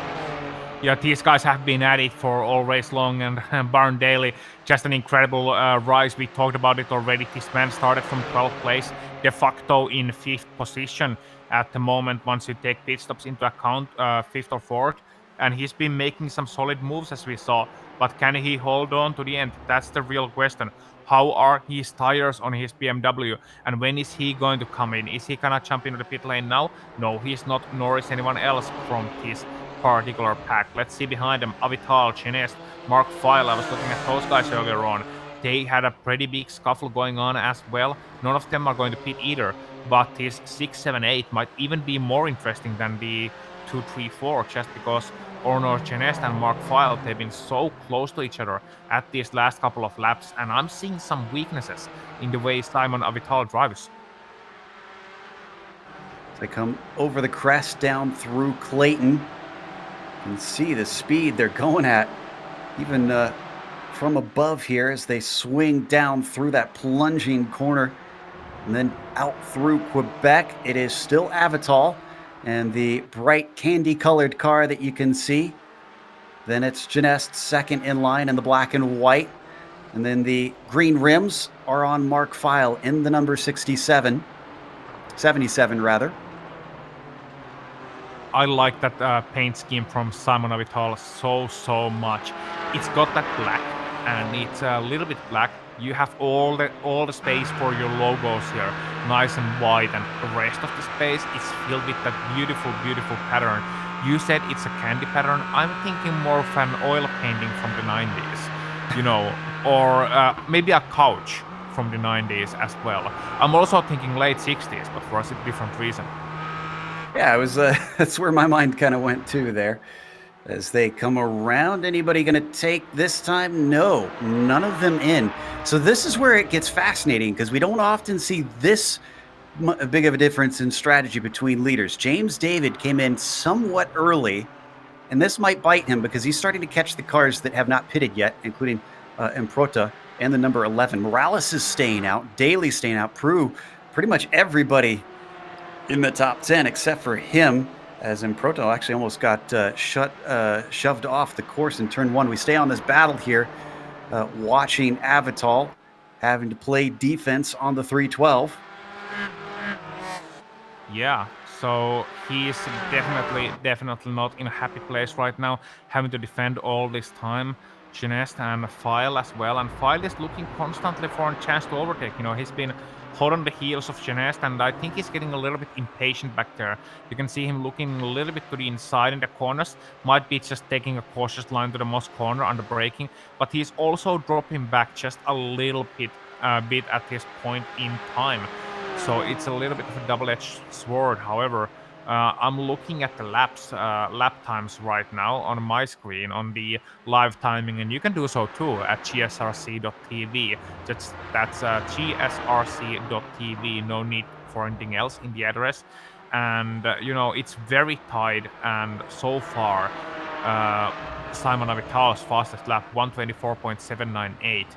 Yeah, these guys have been at it for all race long, and Barn Daly, just an incredible rise. We talked about it already. This man started from 12th place, de facto in 5th position at the moment, once you take pit stops into account, 5th or 4th. And he's been making some solid moves, as we saw. But can he hold on to the end? That's the real question. How are his tires on his BMW? And when is he going to come in? Is he gonna jump into the pit lane now? No, he's not, nor is anyone else from this particular pack. Let's see behind them. Avital, Chinest, Mark File. I was looking at those guys earlier on. They had a pretty big scuffle going on as well. None of them are going to pit either. But this 6, 7, 8 might even be more interesting than the 2, 3, 4, just because Ornor Chinest and Mark File, they've been so close to each other at these last couple of laps, and I'm seeing some weaknesses in the way Simon Avital drives. They come over the crest down through Clayton. You can see the speed they're going at, even from above here as they swing down through that plunging corner and then out through Quebec. It is still Avital and the bright candy-colored car that you can see. Then it's Genest second in line in the black and white. And then the green rims are on Mark File in the number 77 rather. I like that paint scheme from Simon Avital so much. It's got that black, and it's a little bit black. You have all the space for your logos here, nice and wide, and the rest of the space is filled with that beautiful pattern. You said it's a candy pattern. I'm thinking more of an oil painting from the 90s, you know, or maybe a couch from the 90s as well. I'm also thinking late 60s, but for a different reason. Yeah, it was. That's where my mind kind of went to there. As they come around, anybody going to take this time? No, none of them in. So this is where it gets fascinating, because we don't often see this big of a difference in strategy between leaders. James David came in somewhat early, and this might bite him because he's starting to catch the cars that have not pitted yet, including Improta and the number 11. Morales is staying out, Daly's staying out, Prue, pretty much everybody in the top 10 except for him, as Improto actually almost got shoved off the course in turn 1. We stay on this battle here, watching Avital having to play defense on the 312. Yeah, so he's definitely not in a happy place right now, having to defend all this time. Genest and File as well, and File is looking constantly for a chance to overtake. You know, he's been hot on the heels of Genest, and I think he's getting a little bit impatient back there. You can see him looking a little bit to the inside in the corners, might be just taking a cautious line to the Moss corner under braking, but he's also dropping back just a little bit at this point in time. So it's a little bit of a double-edged sword. However, I'm looking at the lap times right now on my screen on the live timing, and you can do so too at GSRC.tv. That's GSRC.tv. No need for anything else in the address. And you know, it's very tight, and so far Simon Avital's fastest lap 124.798.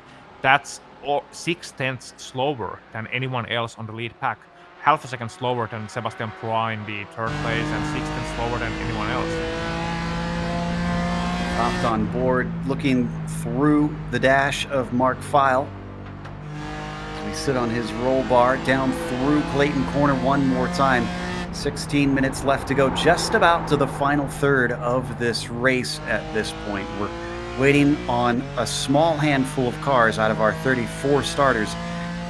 That's 6/10 slower than anyone else on the lead pack. Half a second slower than Sebastian Proa in the third place, and 6/10 slower than anyone else. Hopped on board, looking through the dash of Mark File. We sit on his roll bar down through Clayton Corner one more time. 16 minutes left to go, just about to the final third of this race at this point. We're waiting on a small handful of cars out of our 34 starters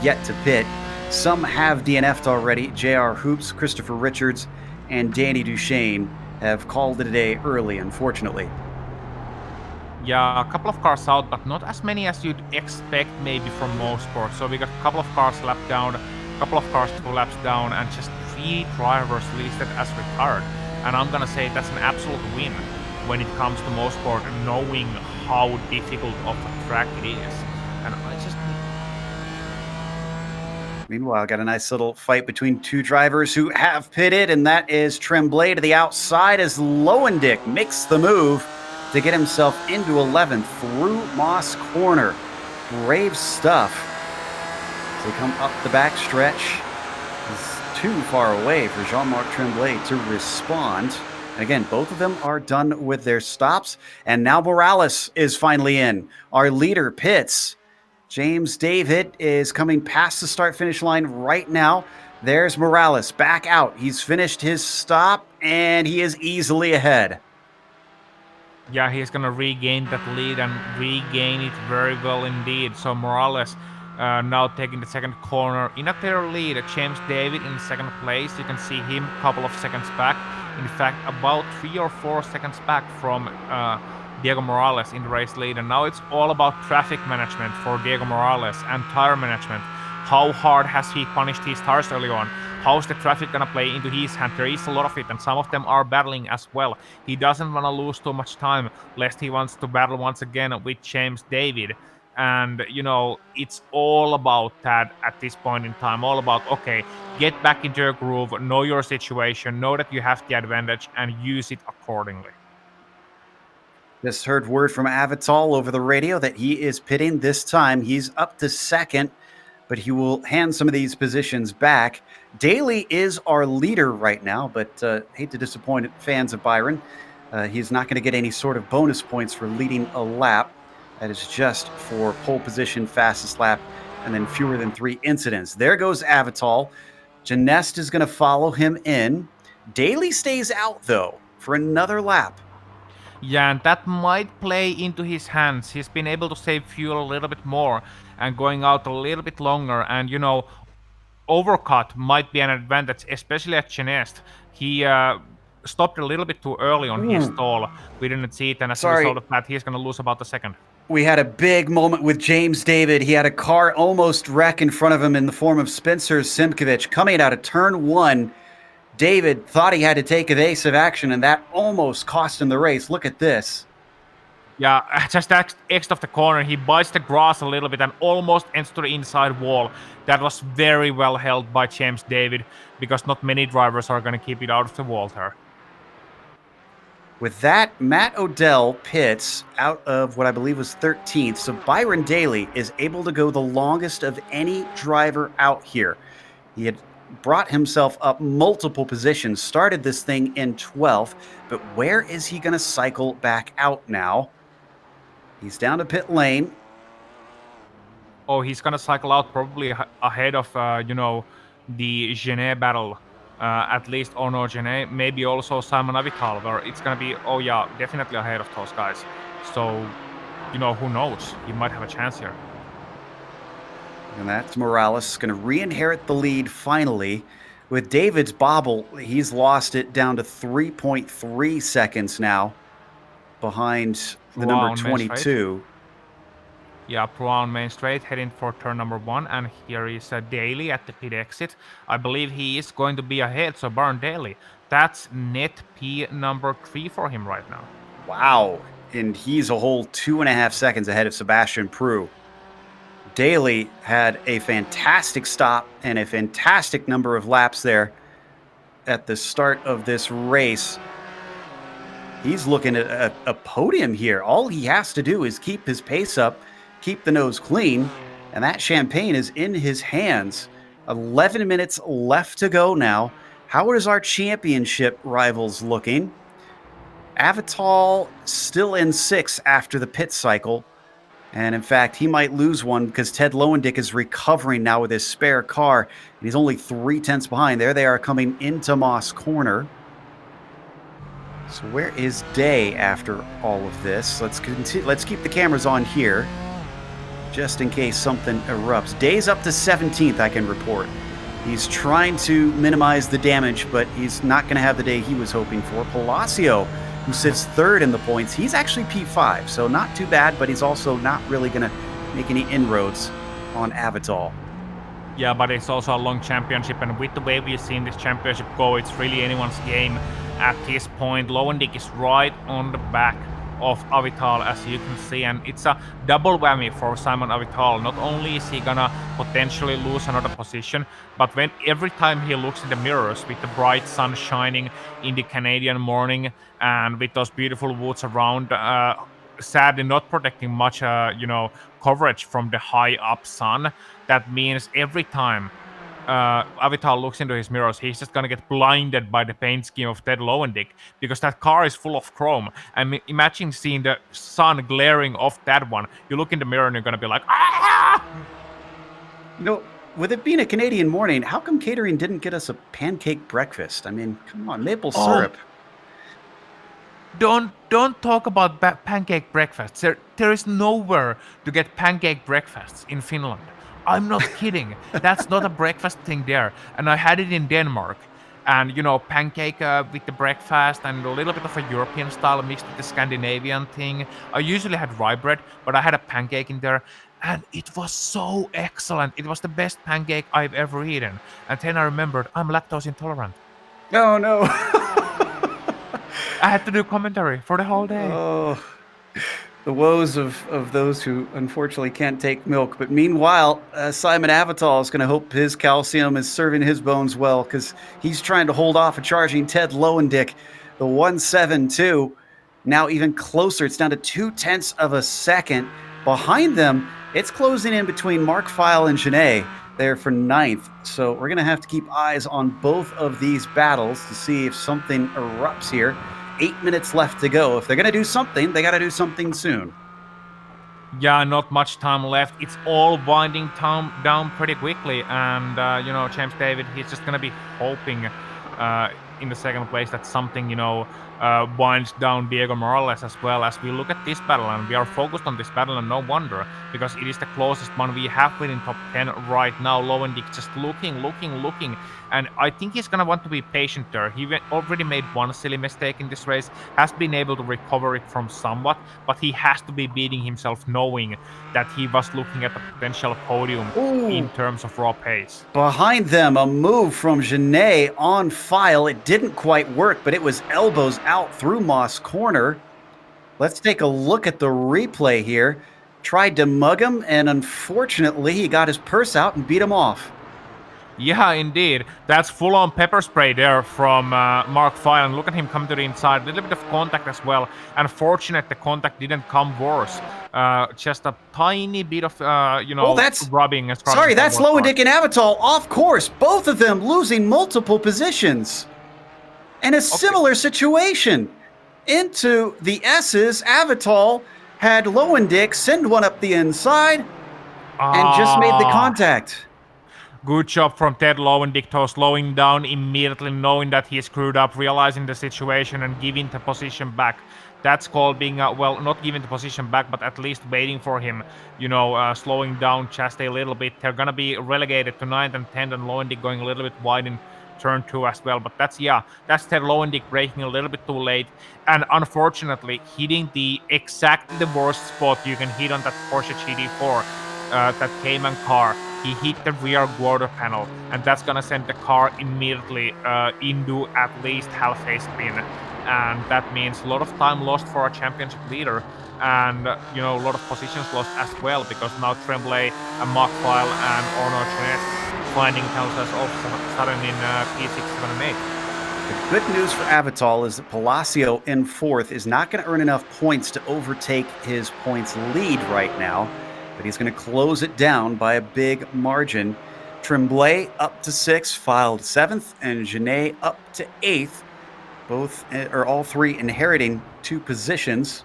yet to pit. Some have DNF'd already. JR Hoops, Christopher Richards, and Danny Duchesne have called it a day early, unfortunately. Yeah, a couple of cars out, but not as many as you'd expect maybe from Mosport. So we got a couple of cars lap down, a couple of cars 2 laps down, and just 3 drivers listed as retired. And I'm gonna say that's an absolute win when it comes to Mosport, knowing how difficult of a track it is. And I just... Meanwhile, got a nice little fight between 2 drivers who have pitted, and that is Tremblay to the outside as Lowendick makes the move to get himself into 11th through Moss Corner. Brave stuff. As they come up the back stretch, it's too far away for Jean-Marc Tremblay to respond. Again, both of them are done with their stops, and now Morales is finally in. Our leader pits. James David is coming past the start-finish line right now. There's Morales back out. He's finished his stop, and he is easily ahead. Yeah, he's gonna regain that lead and regain it very well indeed. So Morales now taking the second corner in a clear lead. James David in second place. You can see him a couple of seconds back. In fact, about 3 or 4 seconds back from Diego Morales in the race lead. And now it's all about traffic management for Diego Morales and tire management. How hard has he punished his tires early on? How's the traffic gonna play into his hand? There is a lot of it, and some of them are battling as well. He doesn't want to lose too much time, lest he wants to battle once again with James David. And, you know, it's all about that at this point in time. All about, okay, get back into your groove, know your situation, know that you have the advantage, and use it accordingly. Just heard word from Avital over the radio that he is pitting this time. He's up to second, but he will hand some of these positions back. Daly is our leader right now, but hate to disappoint fans of Byron. He's not going to get any sort of bonus points for leading a lap. That is just for pole position, fastest lap, and then fewer than 3 incidents. There goes Avital. Janest is going to follow him in. Daly stays out, though, for another lap. Yeah, and that might play into his hands. He's been able to save fuel a little bit more and going out a little bit longer. And, you know, overcut might be an advantage, especially at Genest. He stopped a little bit too early on his stall. We didn't see it, and as a result of that, he's going to lose about a second. We had a big moment with James David. He had a car almost wreck in front of him in the form of Spencer Simkovich coming out of turn 1. David thought he had to take evasive action, and that almost cost him the race. Look at this. Yeah, just exit of the corner, he bites the grass a little bit and almost ends to the inside wall. That was very well held by James David, because not many drivers are going to keep it out of the wall there. With that, Matt Odell pits out of what I believe was 13th, so Byron Daly is able to go the longest of any driver out here. He had brought himself up multiple positions, started this thing in 12th, but where is he going to cycle back out now? He's down to pit lane. Oh, he's going to cycle out probably ahead of, you know, the Genet battle. At least Ono Genet, maybe also Simon Avital, where it's going to be, oh yeah, definitely ahead of those guys. So, you know, who knows? He might have a chance here. And that's Morales going to re-inherit the lead finally. With David's bobble, he's lost it down to 3.3 seconds now behind the number 22. Yeah, Pruan main straight heading for turn number 1, and here is Daly at the pit exit. I believe he is going to be ahead, so Byron Daly, that's net P number 3 for him right now. Wow, and he's a whole 2.5 seconds ahead of Sebastian Prue. Daly had a fantastic stop and a fantastic number of laps there at the start of this race. He's looking at a podium here. All he has to do is keep his pace up, keep the nose clean, and that champagne is in his hands. 11 minutes left to go now. How is our championship rivals looking? Avital still in 6th after the pit cycle. And in fact, he might lose one because Ted Lowendick is recovering now with his spare car. And he's only 3 tenths behind. There they are coming into Moss Corner. So where is Day after all of this? Let's keep the cameras on here. just in case something erupts. Days up to 17th, I can report. He's trying to minimize the damage, but he's not going to have the day he was hoping for. Palacio, who sits third in the points, he's actually P5, so not too bad, but he's also not really going to make any inroads on Avital. Yeah, but it's also a long championship, and with the way we've seen this championship go, it's really anyone's game at this point. Lowendik is right on the back of Avital, as you can see, and it's a double whammy for Simon Avital. Not only is he gonna potentially lose another position, but when every time he looks in the mirrors with the bright sun shining in the Canadian morning and with those beautiful woods around, sadly not protecting much coverage from the high up sun, that means every time Avital looks into his mirrors, he's just gonna get blinded by the paint scheme of Ted Lowendick, because that car is full of chrome. And imagine seeing the sun glaring off that one. You look in the mirror and you're gonna be like, ah! With it being a Canadian morning, how come catering didn't get us a pancake breakfast? I mean, come on, maple syrup. Don't talk about pancake breakfasts. There is nowhere to get pancake breakfasts in Finland. I'm not kidding. That's not a breakfast thing there. And I had it in Denmark. And, pancake with the breakfast and a little bit of a European style mixed with the Scandinavian thing. I usually had rye bread, but I had a pancake in there. And it was so excellent. It was the best pancake I've ever eaten. And then I remembered I'm lactose intolerant. Oh, no. I had to do commentary for the whole day. Oh, the woes of those who unfortunately can't take milk. But meanwhile, Simon Avital is going to hope his calcium is serving his bones well, because he's trying to hold off a charging Ted Lowendick. The 1.72, now even closer. It's down to 0.2 of a second. Behind them, it's closing in between Mark Feil and Genet there for 9th. So we're going to have to keep eyes on both of these battles to see if something erupts here. 8 minutes left to go. If they're going to do something, they got to do something soon. Yeah, not much time left. It's all winding down pretty quickly. And, James David, he's just going to be hoping in the second place that something, winds down Diego Morales as well. As we look at this battle, and we are focused on this battle, and no wonder, because it is the closest one we have within top 10 right now. Lowendick just looking, and I think he's gonna want to be patient there. He already made one silly mistake in this race, has been able to recover it from somewhat, but he has to be beating himself knowing that he was looking at the potential podium in terms of raw pace. Behind them, a move from Genet on Feil. It didn't quite work, but it was elbows out through Moss corner. Let's take a look at the replay here. Tried to mug him, and unfortunately, he got his purse out and beat him off. Yeah, indeed. That's full-on pepper spray there from Mark Feil. And look at him come to the inside. A little bit of contact as well. Unfortunate the contact didn't come worse. Just a tiny bit of, rubbing. Sorry, that's Lowendick and Avital off course. Both of them losing multiple positions. And a similar situation. Into the S's, Avital had Lowendick send one up the inside and just made the contact. Good job from Ted Lowendick, slowing down immediately, knowing that he screwed up, realizing the situation and giving the position back. That's called being, not giving the position back, but at least waiting for him, slowing down just a little bit. They're going to be relegated to 9th and 10th, and Lowendick going a little bit wide in turn 2 as well. But that's Ted Lowendick braking a little bit too late, and unfortunately hitting exactly the worst spot you can hit on that Porsche GT4, that Cayman car. He hit the rear quarter panel, and that's gonna send the car immediately into at least half a spin, and that means a lot of time lost for a championship leader, and a lot of positions lost as well, because now Tremblay and Mark Feil and Orno Genet finding themselves all of a sudden in P6, 7, and 8. The good news for Avital is that Palacio in 4th is not going to earn enough points to overtake his points lead right now, but he's going to close it down by a big margin. Tremblay up to 6th, Feil 7th, and Genet up to 8th. All three inheriting 2 positions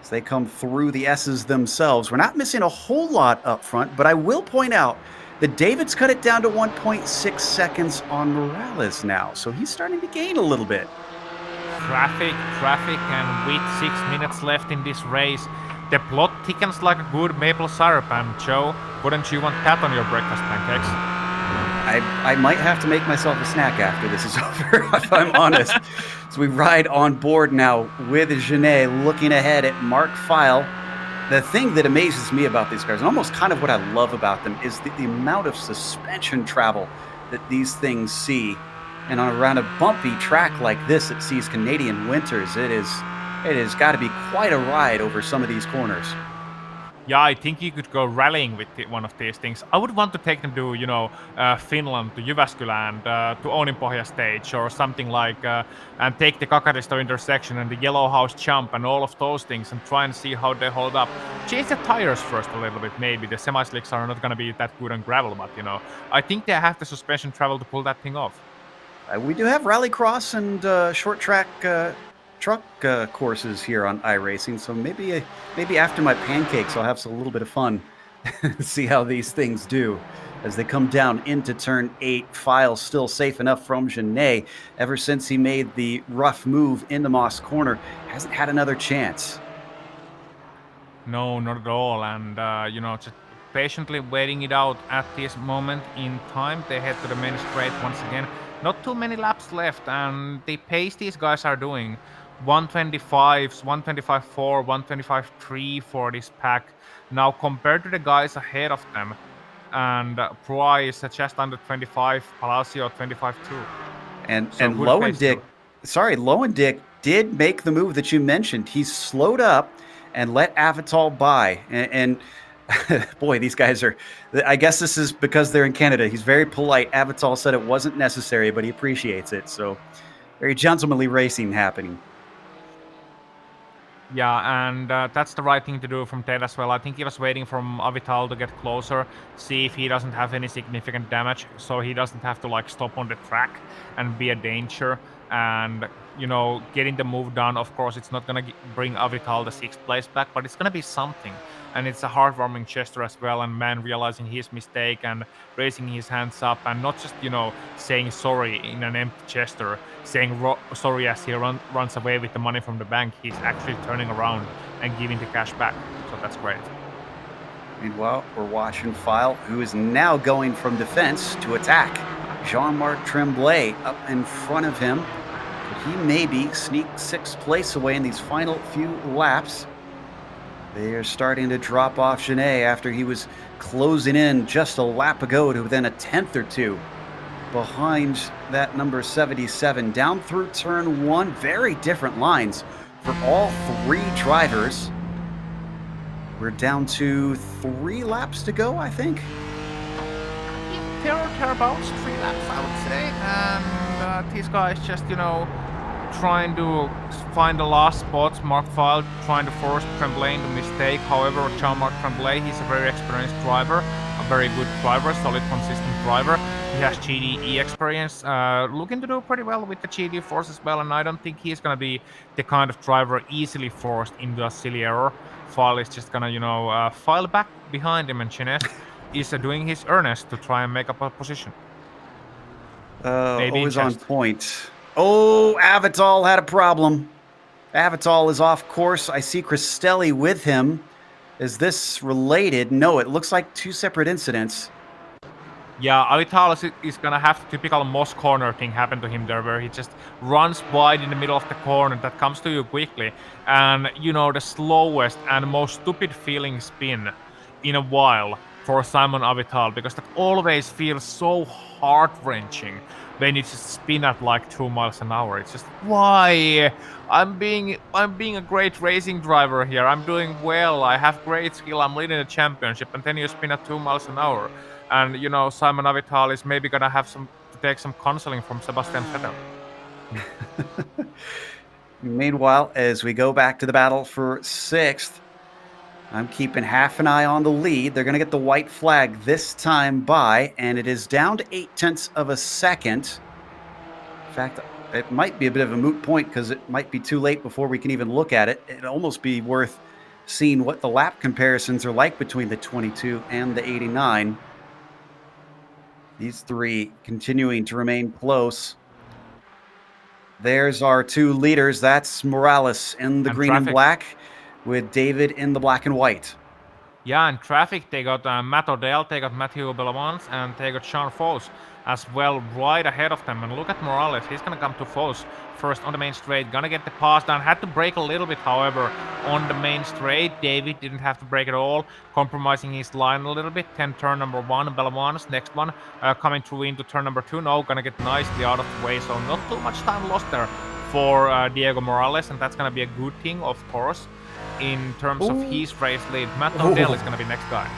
as they come through the S's themselves. We're not missing a whole lot up front, but I will point out that David's cut it down to 1.6 seconds on Morales now, so he's starting to gain a little bit. Traffic, and with 6 minutes left in this race, The plot thickens like a good maple syrup, and Joe, wouldn't you want that on your breakfast pancakes? I might have to make myself a snack after this is over, if I'm honest. So we ride on board now with Genet looking ahead at Mark File. The thing that amazes me about these cars, and almost kind of what I love about them, is the amount of suspension travel that these things see. And around a bumpy track like this that sees Canadian winters, it has got to be quite a ride over some of these corners. Yeah, I think you could go rallying with one of these things. I would want to take them to, Finland, to Jyväskylä, and to Ouninpohja stage or something like, and take the Kakaristo intersection and the Yellow House jump and all of those things and try and see how they hold up. Change the tires first a little bit, maybe. The semi-slicks are not going to be that good on gravel, but, I think they have the suspension travel to pull that thing off. We do have rallycross and short track truck courses here on iRacing, so maybe after my pancakes, I'll have a little bit of fun, see how these things do as they come down into turn 8. File still safe enough from Genet. Ever since he made the rough move into Moss Corner, hasn't had another chance. No, not at all. And, just patiently waiting it out at this moment in time. They head to the main straight once again. Not too many laps left, and the pace these guys are doing 125s, 125.4, 125.3 for this pack. Now, compared to the guys ahead of them, and Price is just under 25, Palacio 25.2. And So good pace Lowendick, too. Lowendick did make the move that you mentioned. He slowed up and let Avital by. And boy, these guys are, I guess this is because they're in Canada. He's very polite. Avital said it wasn't necessary, but he appreciates it. So very gentlemanly racing happening. Yeah, and that's the right thing to do from Ted as well. I think he was waiting for Avital to get closer, see if he doesn't have any significant damage, so he doesn't have to like stop on the track and be a danger. And getting the move done. Of course, it's not gonna bring Avital the 6th place back, but it's gonna be something. And it's a heartwarming gesture as well. And man realizing his mistake and raising his hands up, and not just saying sorry in an empty gesture, saying sorry as he runs away with the money from the bank. He's actually turning around and giving the cash back. So that's great. Meanwhile, we're watching File, who is now going from defense to attack. Jean-Marc Tremblay up in front of him. Could he maybe sneak 6th place away in these final few laps? They are starting to drop off Genet after he was closing in just a lap ago to within a 10th or 2 behind that number 77. Down through turn 1, very different lines for all 3 drivers. We're down to 3 laps to go, I think. Thereabouts 3 laps, I would say. And these guys just, trying to find the last spots. Mark File trying to force Tremblay into mistake. However, Jean-Marc Tremblay, he's a very experienced driver, a very good driver, solid, consistent driver. He has GDE experience, looking to do pretty well with the GT4s as well, and I don't think he's going to be the kind of driver easily forced into a silly error. File is just going to, file back behind him, and Genet is doing his earnest to try and make up a position. Maybe always on point. Oh, Avital had a problem. Avital is off course. I see Cristelli with him. Is this related? No, it looks like 2 separate incidents. Yeah, Avital is gonna have the typical Moss corner thing happen to him there, where he just runs wide in the middle of the corner that comes to you quickly. And, the slowest and most stupid feeling spin in a while for Simon Avital, because that always feels so heart-wrenching when you just spin at like 2 miles an hour. It's just, why? I'm being a great racing driver here. I'm doing well. I have great skill. I'm leading the championship, and then you spin at 2 miles an hour. And Simon Avital is maybe gonna have to take some counseling from Sebastian Vettel. Meanwhile, as we go back to the battle for 6th, I'm keeping half an eye on the lead. They're going to get the white flag this time by, and it is down to 0.8 of a second. In fact, it might be a bit of a moot point because it might be too late before we can even look at it. It'd almost be worth seeing what the lap comparisons are like between the 22 and the 89. These 3 continuing to remain close. There's our 2 leaders. That's Morales in the green and black. with David in the black and white. Yeah, in traffic, they got Matt Odell, they got Matthew Bellavance, and they got Sean Foss as well right ahead of them. And look at Morales, he's gonna come to Foss first on the main straight, gonna get the pass down. Had to brake a little bit, however, on the main straight. David didn't have to brake at all, compromising his line a little bit. 10 turn number 1, Bellavance, next one, coming through into turn number 2. No, gonna get nicely out of the way, so not too much time lost there for Diego Morales, and that's gonna be a good thing, of course. In terms of his race lead, Matt Odell is going to be next guy.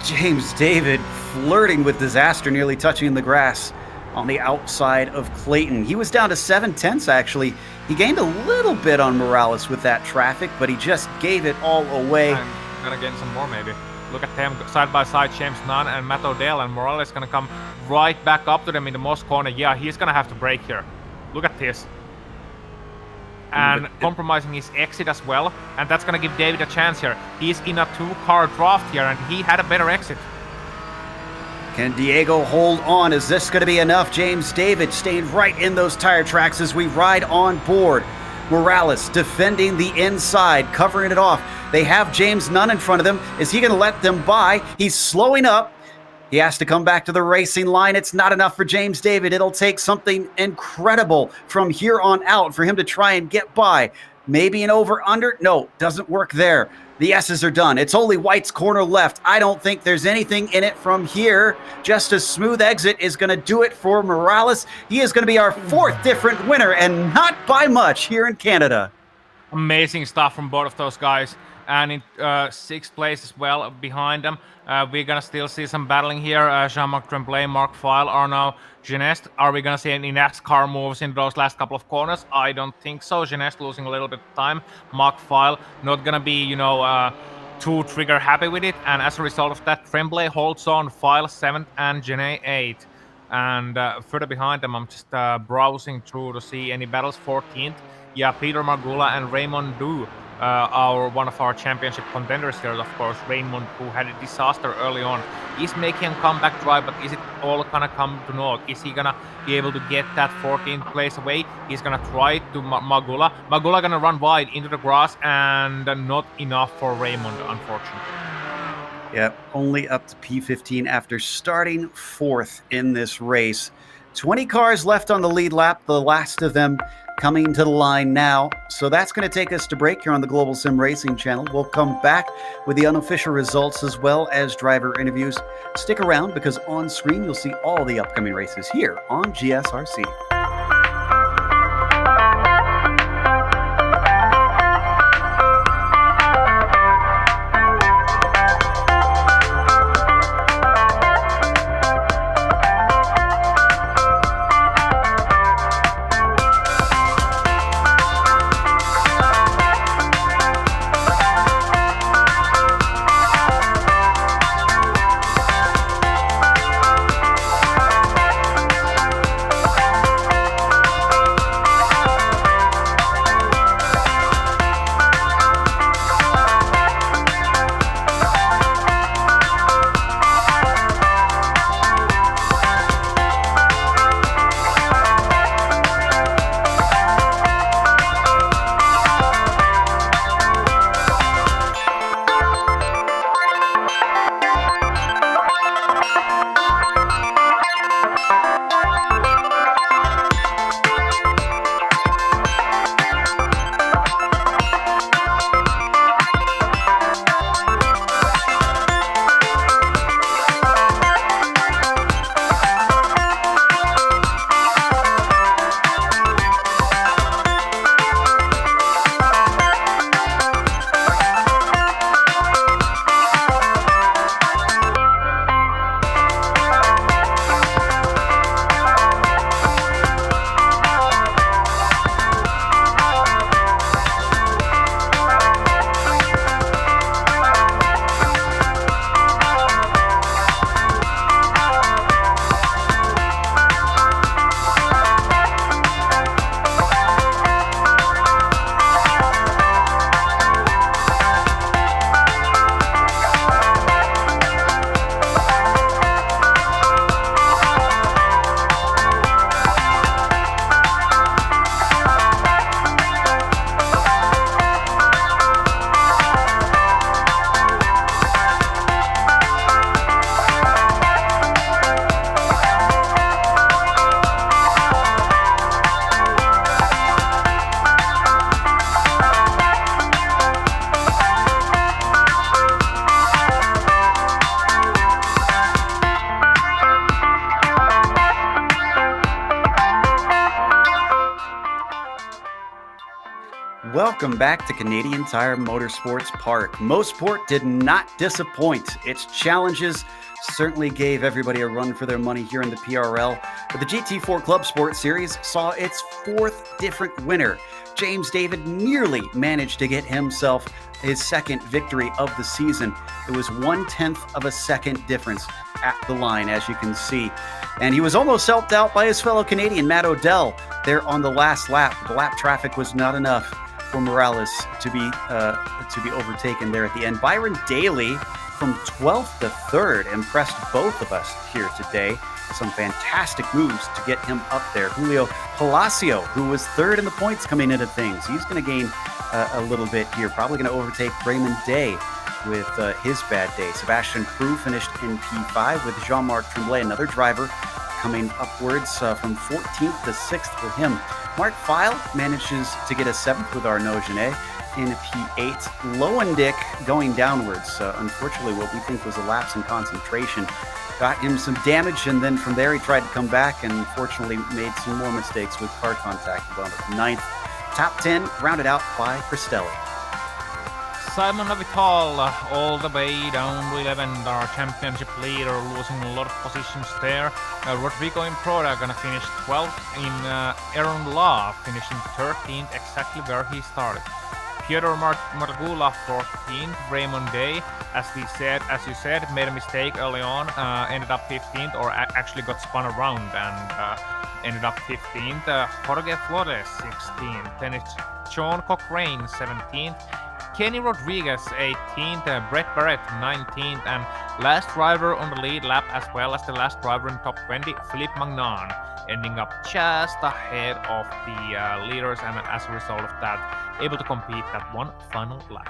James David flirting with disaster, nearly touching the grass on the outside of Clayton. He was down to 7/10 actually. He gained a little bit on Morales with that traffic, but he just gave it all away. I'm going to gain some more maybe. Look at them side by side, James Nunn and Matt Odell, and Morales is going to come right back up to them in the Moss corner. Yeah, he's going to have to brake here. Look at this. And compromising his exit as well, and that's gonna give David a chance here. He's in a 2-car draft here, and he had a better exit. Can Diego hold on? Is this going to be enough? James David staying right in those tire tracks as we ride on board. Morales defending the inside, covering it off. They have James Nunn in front of them. Is he going to let them by? He's slowing up. He has to come back to the racing line. It's not enough for James David. It'll take something incredible from here on out for him to try and get by. Maybe an over-under? No, doesn't work there. The S's are done. It's only White's corner left. I don't think there's anything in it from here. Just a smooth exit is going to do it for Morales. He is going to be our 4th different winner, and not by much here in Canada. Amazing stuff from both of those guys. And in 6th place as well behind them, we're gonna still see some battling here. Jean-Marc Tremblay, Mark File, Arnaud Genest. Are we gonna see any NASCAR moves in those last couple of corners? I don't think so. Genest losing a little bit of time. Mark File not gonna be, too trigger happy with it. And as a result of that, Tremblay holds on, File 7th and Genet 8th. And further behind them, I'm just browsing through to see any battles. 14th, yeah, Peter Margula and Raymond Du. One of our championship contenders here, of course, Raymond, who had a disaster early on. He's making a comeback drive, but is it all gonna come to naught? Is he gonna be able to get that 14th place away? He's gonna try to Magula. Magula gonna run wide into the grass, and not enough for Raymond, unfortunately. Yep, only up to P15 after starting 4th in this race. 20 cars left on the lead lap, the last of them coming to the line now. So that's going to take us to break here on the Global Sim Racing Channel. We'll come back with the unofficial results as well as driver interviews. Stick around because on screen you'll see all the upcoming races here on GSRC. Welcome back to Canadian Tire Motorsports Park. Mosport did not disappoint. Its challenges certainly gave everybody a run for their money here in the PRL, but the GT4 Clubsport Series saw its fourth different winner. James David nearly managed to get himself his second victory of the season. It was 1/10 of a second difference at the line, as you can see. And he was almost helped out by his fellow Canadian, Matt Odell, there on the last lap. The lap traffic was not enough for Morales to be overtaken there at the end. Byron Daly from 12th to 3rd impressed both of us here today. Some fantastic moves to get him up there. Julio Palacio, who was 3rd in the points coming into things, he's going to gain a little bit here. Probably going to overtake Raymond Day with his bad day. Sebastian Prue finished in P5 with Jean-Marc Tremblay, another driver, coming upwards from 14th to 6th for him. Mark Feil manages to get a 7th with Arnaud Genet in P8. Lowendick going downwards. Unfortunately, what we think was a lapse in concentration got him some damage, and then from there he tried to come back and unfortunately made some more mistakes with car contact. About 9th. Top 10 rounded out by Cristelli. Simon Avital all the way down to 11th, our championship leader, losing a lot of positions there. Rodrigo Improda gonna finish 12th in Aaron Law, finishing 13th, exactly where he started. Piotr Margula 14th, Raymond Day, as you said, made a mistake early on, ended up 15th, or actually got spun around and ended up 15th. Jorge Flores 16th, then it's Sean Cochrane 17th. Kenny Rodriguez 18th, Brett Barrett 19th, and last driver on the lead lap as well as the last driver in top 20, Philippe Magnan, ending up just ahead of the leaders, and as a result of that, able to compete that one final lap.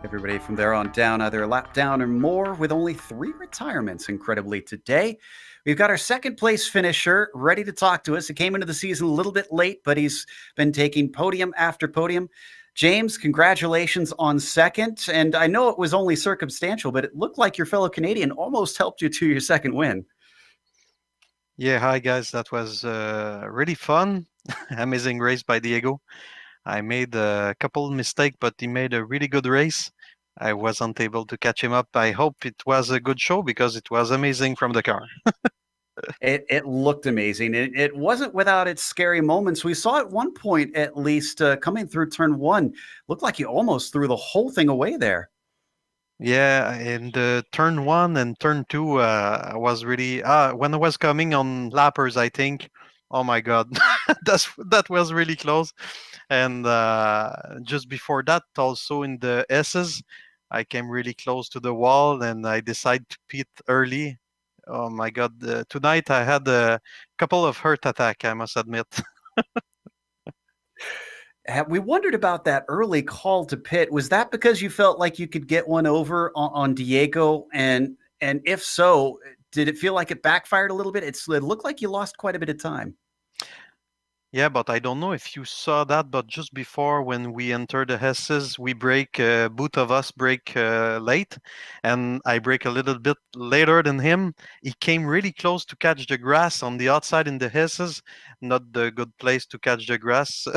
Everybody from there on down, either a lap down or more, with only 3 retirements, incredibly, today. We've got our second place finisher ready to talk to us. He came into the season a little bit late, but he's been taking podium after podium. James, congratulations on second. And I know it was only circumstantial, but it looked like your fellow Canadian almost helped you to your second win. Yeah, hi guys. That was really fun. Amazing race by Diego. I made a couple mistakes, but he made a really good race. I wasn't able to catch him up. I hope it was a good show because it was amazing from the car. It looked amazing. It wasn't without its scary moments. We saw at one point, at least, coming through turn 1, looked like you almost threw the whole thing away there. Yeah, and turn 1 and turn 2 I was really when I was coming on lappers, I think, oh my god, that was really close. And just before that, also in the S's, I came really close to the wall, and I decided to pit early. Oh my god, tonight I had a couple of heart attack, I must admit. We wondered about that early call to pit. Was that because you felt like you could get one over on Diego? And if so, did it feel like it backfired a little bit? It looked like you lost quite a bit of time. Yeah, but I don't know if you saw that, but just before when we enter the Hesses, we break, both of us break late, and I break a little bit later than him. He came really close to catch the grass on the outside in the Hesses, not the good place to catch the grass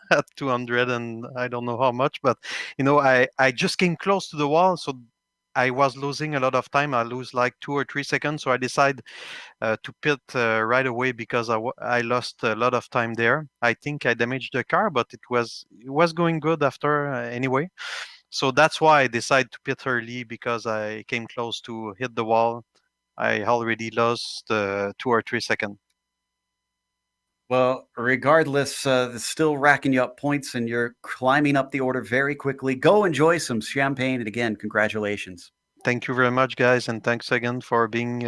at 200 and I don't know how much, but I just came close to the wall, so I was losing a lot of time. I lose like 2 or 3 seconds, so I decide to pit right away because I lost a lot of time there. I think I damaged the car, but it was going good after anyway. So that's why I decided to pit early, because I came close to hit the wall. I already lost 2 or 3 seconds. Well, regardless, it's still racking you up points, and you're climbing up the order very quickly. Go enjoy some champagne, and again, congratulations. Thank you very much, guys, and thanks again for being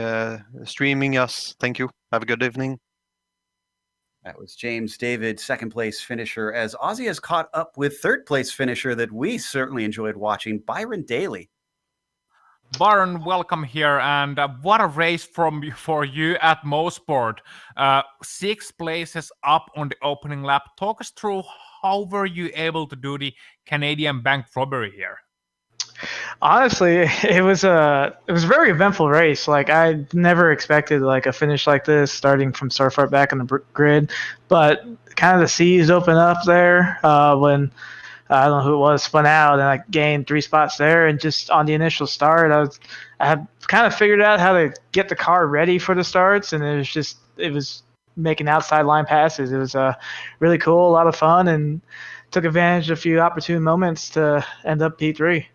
streaming us. Thank you. Have a good evening. That was James David, second place finisher, as Ozzy has caught up with third place finisher that we certainly enjoyed watching, Byron Daly. Byron, welcome here, and what a race for you at Mosport. 6 places up on the opening lap. Talk us through how were you able to do the Canadian bank robbery here? Honestly, it was a very eventful race. Like I never expected like a finish like this, starting from so far back on the grid. But kind of the seas open up there when I don't know who it was spun out, and I gained 3 spots there. And just on the initial start, I had kind of figured out how to get the car ready for the starts, and it was making outside line passes. It was really cool, a lot of fun, and took advantage of a few opportune moments to end up P3.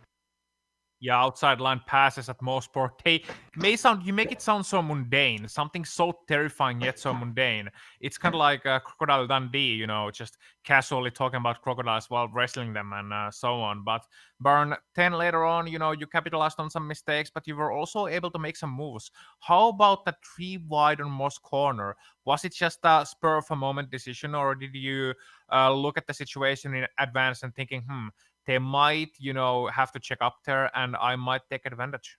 Yeah, outside line passes at Mosport. You make it sound so mundane, something so terrifying yet so mundane. It's kind of like Crocodile Dundee, just casually talking about crocodiles while wrestling them and so on. But Burn 10 later on, you capitalized on some mistakes, but you were also able to make some moves. How about that 3 wide on Moss corner? Was it just a spur of a moment decision, or did you look at the situation in advance and thinking, they might, have to check up there, and I might take advantage?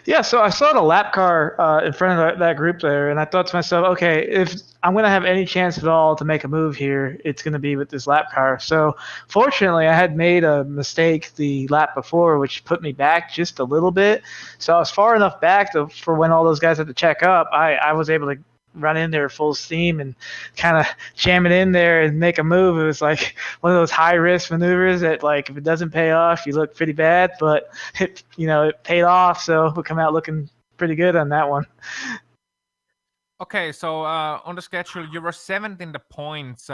Yeah, so I saw the lap car in front of that group there, and I thought to myself, okay, if I'm going to have any chance at all to make a move here, it's going to be with this lap car. So fortunately, I had made a mistake the lap before, which put me back just a little bit. So I was far enough back for when all those guys had to check up, I was able to run in there full steam and kind of jam it in there and make a move. It was like one of those high risk maneuvers that, like, if it doesn't pay off, you look pretty bad, but it paid off. So we'll come out looking pretty good on that one. Okay, so on the schedule, you were 7th in the points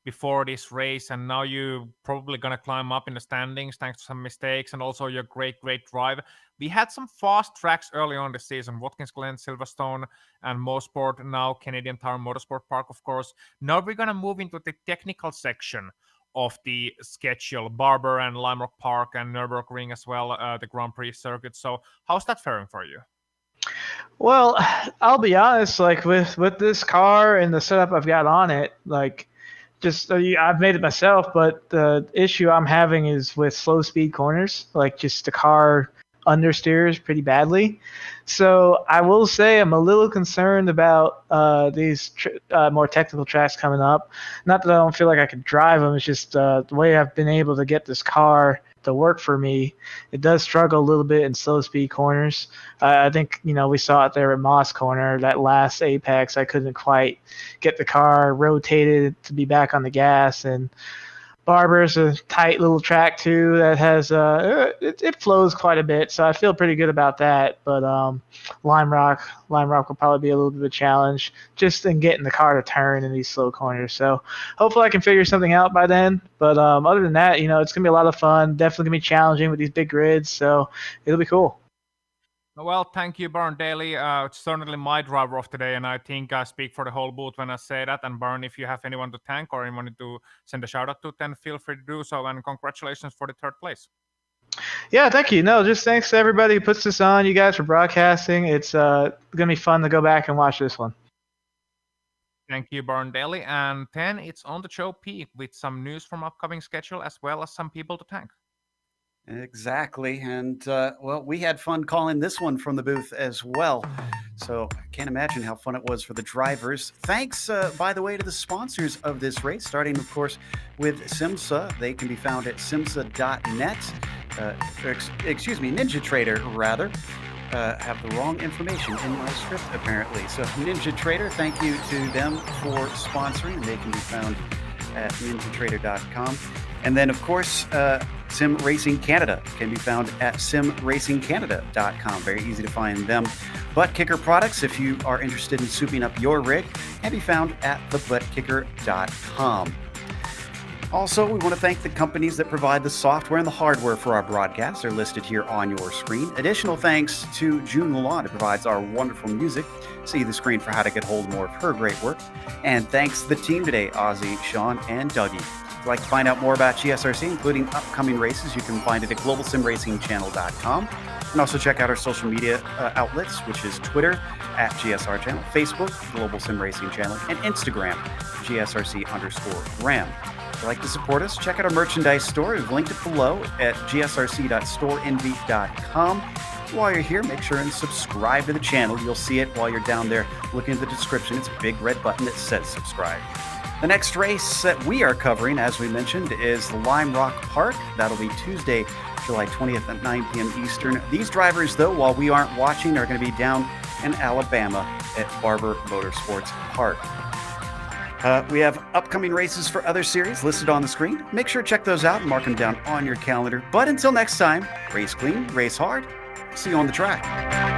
before this race, and now you're probably going to climb up in the standings thanks to some mistakes and also your great drive. We had some fast tracks early on this season: Watkins Glen, Silverstone, and Mosport, now Canadian Tire Motorsport Park, of course. Now we're going to move into the technical section of the schedule: Barber and Lime Rock Park and Nürburgring as well, the Grand Prix circuit. So how's that faring for you? Well, I'll be honest, like with this car and the setup I've got on it, like just I've made it myself, but the issue I'm having is with slow speed corners. Like, just the car understeers pretty badly. So I will say I'm a little concerned about these more technical tracks coming up. Not that I don't feel like I could drive them. It's just the way I've been able to get this car to work for me. It does struggle a little bit in slow speed corners. I think we saw it there at Moss Corner, that last apex. I couldn't quite get the car rotated to be back on the gas, and Barber's a tight little track too that has it flows quite a bit, so I feel pretty good about that. But Lime Rock will probably be a little bit of a challenge just in getting the car to turn in these slow corners. So hopefully I can figure something out by then. But other than that, it's gonna be a lot of fun. Definitely gonna be challenging with these big grids, so it'll be cool. Well, thank you, Burn Daly. It's certainly my driver of today, and I think I speak for the whole booth when I say that. And Burn, if you have anyone to thank or anyone to send a shout out to, then feel free to do so. And congratulations for the 3rd place. Yeah, thank you. No, just thanks to everybody who puts this on. You guys for broadcasting. It's gonna be fun to go back and watch this one. Thank you, Burn Daly. And then it's on the show P with some news from upcoming schedule as well as some people to thank. Exactly. And, well, we had fun calling this one from the booth as well. So I can't imagine how fun it was for the drivers. Thanks, by the way, to the sponsors of this race, starting, of course, with Simsa. They can be found at simsa.net. Excuse me, NinjaTrader, rather. Have the wrong information in my script, apparently. So NinjaTrader, thank you to them for sponsoring. They can be found at ninjatrader.com. And then, of course, SimRacing Canada can be found at SimRacingCanada.com. Very easy to find them. ButtKicker products, if you are interested in souping up your rig, can be found at theButtKicker.com. Also, we want to thank the companies that provide the software and the hardware for our broadcasts. They're listed here on your screen. Additional thanks to June Lalonde, who provides our wonderful music. See the screen for how to get hold of more of her great work. And thanks to the team today, Ozzy, Sean, and Dougie. If you'd like to find out more about GSRC, including upcoming races, you can find it at globalsimracingchannel.com. And also check out our social media outlets, which is Twitter at GSR Channel, Facebook, Global Sim Racing Channel, and Instagram, GSRC_Gram. If you'd like to support us, check out our merchandise store. We've linked it below at gsrc.storeenvy.com. While you're here, make sure and subscribe to the channel. You'll see it while you're down there looking at the description. It's a big red button that says subscribe. The next race that we are covering, as we mentioned, is Lime Rock Park. That'll be Tuesday, July 20th at 9 p.m. Eastern. These drivers, though, while we aren't watching, are going to be down in Alabama at Barber Motorsports Park. We have upcoming races for other series listed on the screen. Make sure to check those out and mark them down on your calendar. But until next time, race clean, race hard. See you on the track.